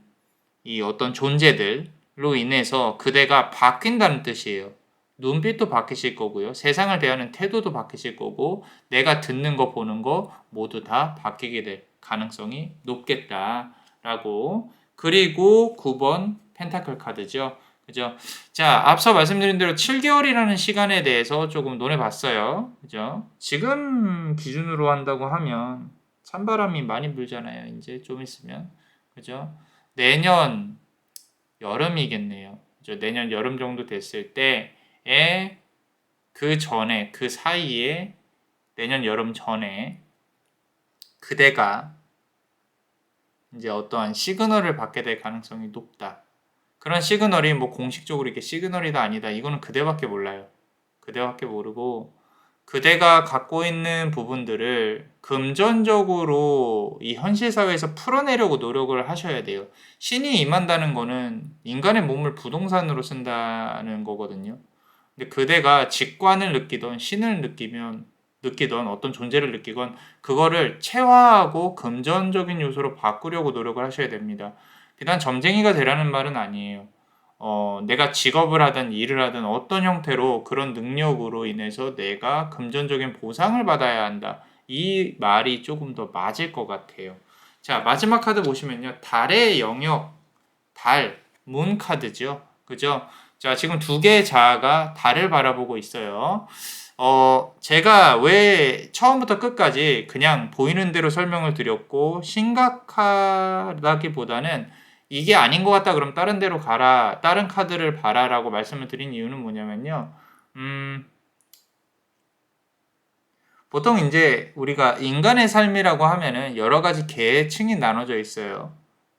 이 어떤 존재들로 인해서 그대가 바뀐다는 뜻이에요. 눈빛도 바뀌실 거고요. 세상을 대하는 태도도 바뀌실 거고 내가 듣는 거 보는 거 모두 다 바뀌게 될 가능성이 높겠다라고. 그리고 9번 펜타클 카드죠. 그죠? 자, 앞서 말씀드린 대로 7개월이라는 시간에 대해서 조금 논해봤어요. 그죠? 지금 기준으로 한다고 하면 찬바람이 많이 불잖아요. 이제 좀 있으면. 그죠? 내년 여름이겠네요. 그죠? 내년 여름 정도 됐을 때에 그 전에, 그 사이에 내년 여름 전에 그대가 이제 어떠한 시그널을 받게 될 가능성이 높다. 그런 시그널이 뭐 공식적으로 이렇게 시그널이다 아니다 이거는 그대밖에 몰라요. 그대밖에 모르고 그대가 갖고 있는 부분들을 금전적으로 이 현실 사회에서 풀어내려고 노력을 하셔야 돼요. 신이 임한다는 거는 인간의 몸을 부동산으로 쓴다는 거거든요. 근데 그대가 직관을 느끼던 신을 느끼던 어떤 존재를 느끼건 그거를 체화하고 금전적인 요소로 바꾸려고 노력을 하셔야 됩니다. 비단 점쟁이가 되라는 말은 아니에요. 내가 직업을 하든 일을 하든 어떤 형태로 그런 능력으로 인해서 내가 금전적인 보상을 받아야 한다. 이 말이 조금 더 맞을 것 같아요. 자, 마지막 카드 보시면요. 달의 영역, 달, 문 카드죠. 그죠? 자, 지금 두 개의 자아가 달을 바라보고 있어요. 제가 왜 처음부터 끝까지 그냥 보이는 대로 설명을 드렸고, 심각하다기보다는 이게 아닌 것 같다 그럼 다른 데로 가라, 다른 카드를 봐라라고 말씀을 드린 이유는 뭐냐면요. 보통 이제 우리가 인간의 삶이라고 하면은 여러 가지 계층이 나눠져 있어요.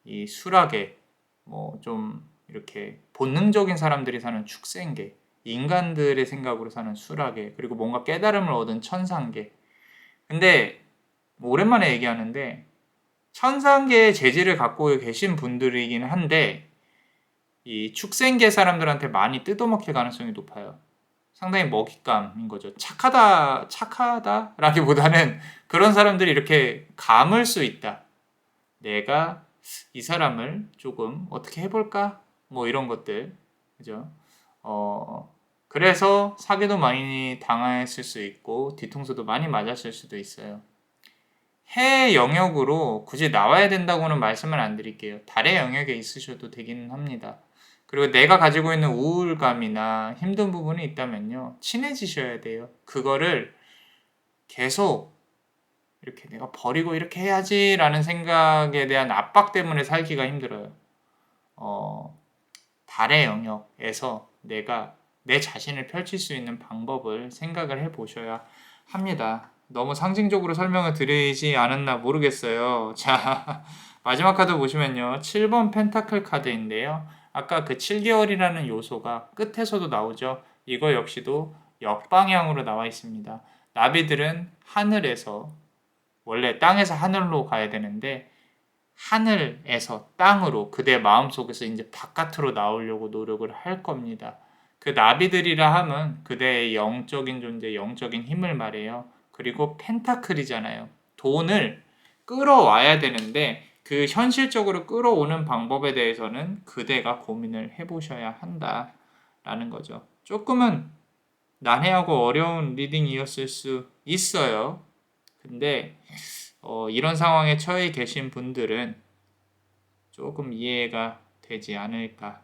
이 수락계, 뭐 좀 이렇게 본능적인 사람들이 사는 축생계, 인간들의 생각으로 사는 수락계, 그리고 뭔가 깨달음을 얻은 천상계. 근데 뭐 오랜만에 얘기하는데 천상계의 재질을 갖고 계신 분들이긴 한데 이 축생계 사람들한테 많이 뜯어먹힐 가능성이 높아요. 상당히 먹잇감인 거죠. 착하다라기보다는 그런 사람들이 이렇게 감을 수 있다. 내가 이 사람을 조금 어떻게 해볼까? 뭐 이런 것들, 그죠? 그래서 사기도 많이 당했을 수 있고 뒤통수도 많이 맞았을 수도 있어요. 해 영역으로 굳이 나와야 된다고는 말씀을 안 드릴게요. 달의 영역에 있으셔도 되기는 합니다. 그리고 내가 가지고 있는 우울감이나 힘든 부분이 있다면요. 친해지셔야 돼요. 그거를 계속 이렇게 내가 버리고 이렇게 해야지라는 생각에 대한 압박 때문에 살기가 힘들어요. 달의 영역에서 내가 내 자신을 펼칠 수 있는 방법을 생각을 해보셔야 합니다. 너무 상징적으로 설명을 드리지 않았나 모르겠어요. 자, 마지막 카드 보시면요. 7번 펜타클 카드인데요. 아까 그 7개월이라는 요소가 끝에서도 나오죠. 이거 역시도 역방향으로 나와 있습니다. 나비들은 하늘에서 원래 땅에서 하늘로 가야 되는데 하늘에서 땅으로 그대 마음속에서 이제 바깥으로 나오려고 노력을 할 겁니다. 그 나비들이라 함은 그대의 영적인 존재, 영적인 힘을 말해요. 그리고 펜타클이잖아요. 돈을 끌어와야 되는데 그 현실적으로 끌어오는 방법에 대해서는 그대가 고민을 해보셔야 한다라는 거죠. 조금은 난해하고 어려운 리딩이었을 수 있어요. 근데 이런 상황에 처해 계신 분들은 조금 이해가 되지 않을까,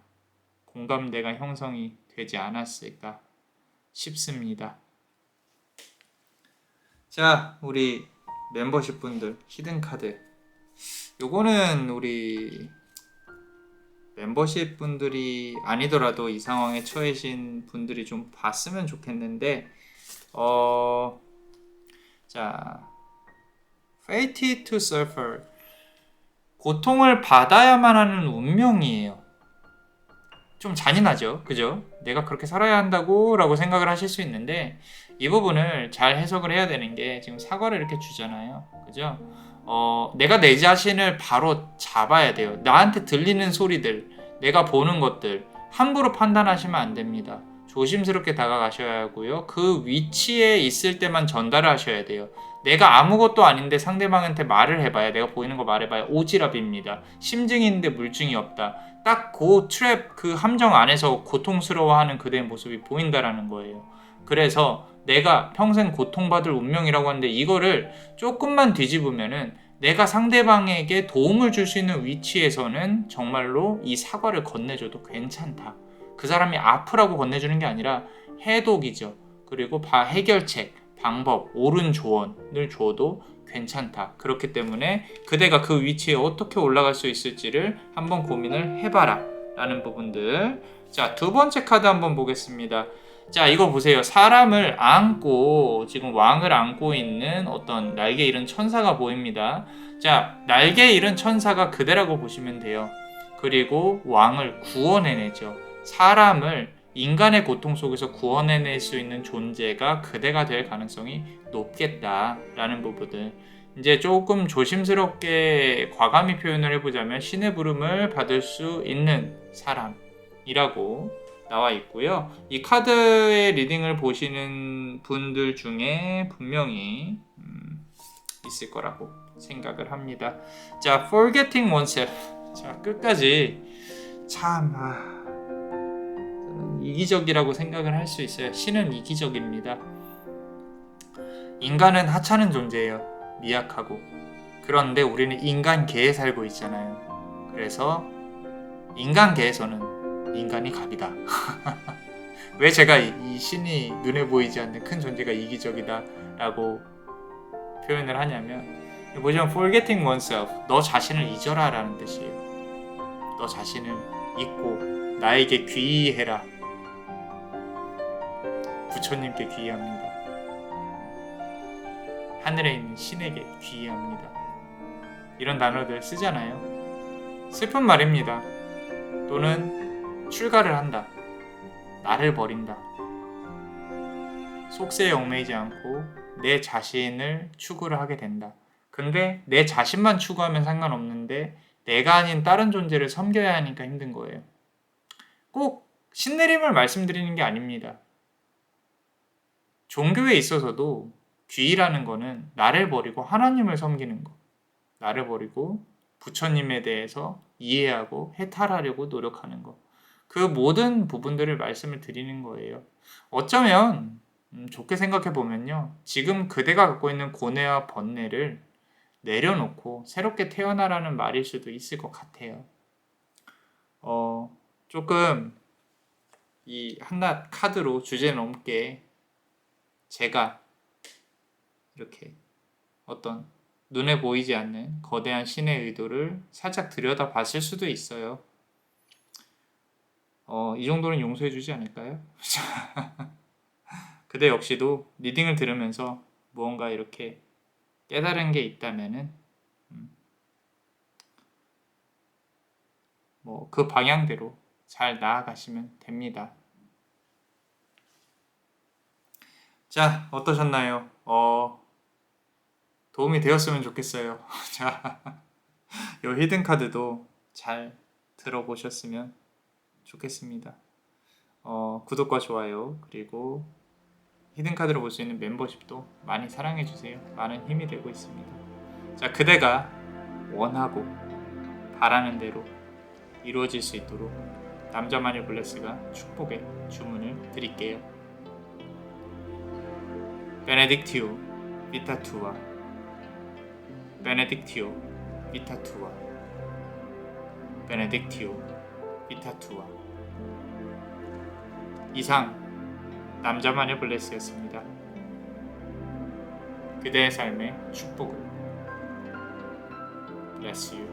공감대가 형성이 되지 않았을까 싶습니다. 자, 우리 멤버십 분들 히든 카드. 요거는 우리 멤버십 분들이 아니더라도 이 상황에 처해진 분들이 좀 봤으면 좋겠는데, 자, Fated to suffer. 고통을 받아야만 하는 운명이에요. 좀 잔인하죠, 그죠? 내가 그렇게 살아야 한다고 라고 생각을 하실 수 있는데 이 부분을 잘 해석을 해야 되는 게 지금 사과를 이렇게 주잖아요, 그죠? 내가 내 자신을 바로 잡아야 돼요. 나한테 들리는 소리들, 내가 보는 것들 함부로 판단하시면 안 됩니다. 조심스럽게 다가가셔야 하고요. 그 위치에 있을 때만 전달을 하셔야 돼요. 내가 아무것도 아닌데 상대방한테 말을 해봐야, 내가 보이는 거 말해봐야 오지랖입니다. 심증이 있는데 물증이 없다. 딱 그 트랩, 그 함정 안에서 고통스러워하는 그대의 모습이 보인다라는 거예요. 그래서 내가 평생 고통받을 운명이라고 하는데 이거를 조금만 뒤집으면은 내가 상대방에게 도움을 줄 수 있는 위치에서는 정말로 이 사과를 건네줘도 괜찮다. 그 사람이 아프라고 건네주는 게 아니라 해독이죠. 그리고 해결책, 방법, 옳은 조언을 줘도 괜찮다. 그렇기 때문에 그대가 그 위치에 어떻게 올라갈 수 있을지를 한번 고민을 해봐라 라는 부분들. 자, 두 번째 카드 한번 보겠습니다. 자, 이거 보세요. 사람을 안고, 지금 왕을 안고 있는 어떤 날개 잃은 천사가 보입니다. 자, 날개 잃은 천사가 그대라고 보시면 돼요. 그리고 왕을 구원해내죠. 사람을 인간의 고통 속에서 구원해낼 수 있는 존재가 그대가 될 가능성이 높겠다라는 부분들. 이제 조금 조심스럽게 과감히 표현을 해보자면 신의 부름을 받을 수 있는 사람이라고 나와 있고요. 이 카드의 리딩을 보시는 분들 중에 분명히 있을 거라고 생각을 합니다. 자, forgetting oneself. 자, 끝까지 참 저는 이기적이라고 생각을 할 수 있어요. 신은 이기적입니다. 인간은 하찮은 존재예요. 미약하고. 그런데 우리는 인간계에 살고 있잖아요. 그래서 인간계에서는 인간이 갑이다. 왜 제가 이 신이 눈에 보이지 않는 큰 존재가 이기적이다 라고 표현을 하냐면, 보시면 forgetting oneself, 너 자신을 잊어라 라는 뜻이에요. 너 자신을 잊고 나에게 귀의해라. 부처님께 귀의합니다. 하늘에 있는 신에게 귀의합니다. 이런 단어들 쓰잖아요. 슬픈 말입니다. 또는 출가를 한다. 나를 버린다. 속세에 얽매이지 않고 내 자신을 추구를 하게 된다. 근데 내 자신만 추구하면 상관없는데 내가 아닌 다른 존재를 섬겨야 하니까 힘든 거예요. 꼭 신내림을 말씀드리는 게 아닙니다. 종교에 있어서도 귀의라는 거는 나를 버리고 하나님을 섬기는 거. 나를 버리고 부처님에 대해서 이해하고 해탈하려고 노력하는 거. 그 모든 부분들을 말씀을 드리는 거예요. 어쩌면 좋게 생각해 보면요. 지금 그대가 갖고 있는 고뇌와 번뇌를 내려놓고 새롭게 태어나라는 말일 수도 있을 것 같아요. 조금 이 한낱 카드로 주제 넘게 제가 이렇게 어떤 눈에 보이지 않는 거대한 신의 의도를 살짝 들여다봤을 수도 있어요. 이 정도는 용서해주지 않을까요? 그대 역시도 리딩을 들으면서 무언가 이렇게 깨달은 게 있다면은 그 방향대로 잘 나아가시면 됩니다. 자, 어떠셨나요? 도움이 되었으면 좋겠어요. 자, 이 히든 카드도 잘 들어보셨으면 좋겠습니다. 구독과 좋아요, 그리고 히든 카드를 볼 수 있는 멤버십도 많이 사랑해주세요. 많은 힘이 되고 있습니다. 자, 그대가 원하고 바라는 대로 이루어질 수 있도록 남자만의 블레스가 축복의 주문을 드릴게요. 베네딕티오 비타투아, 베네딕티오 비타투아, 베네딕티오 비타투아. 이상 남자만의 블레스였습니다. 그대의 삶의 축복을. Bless you.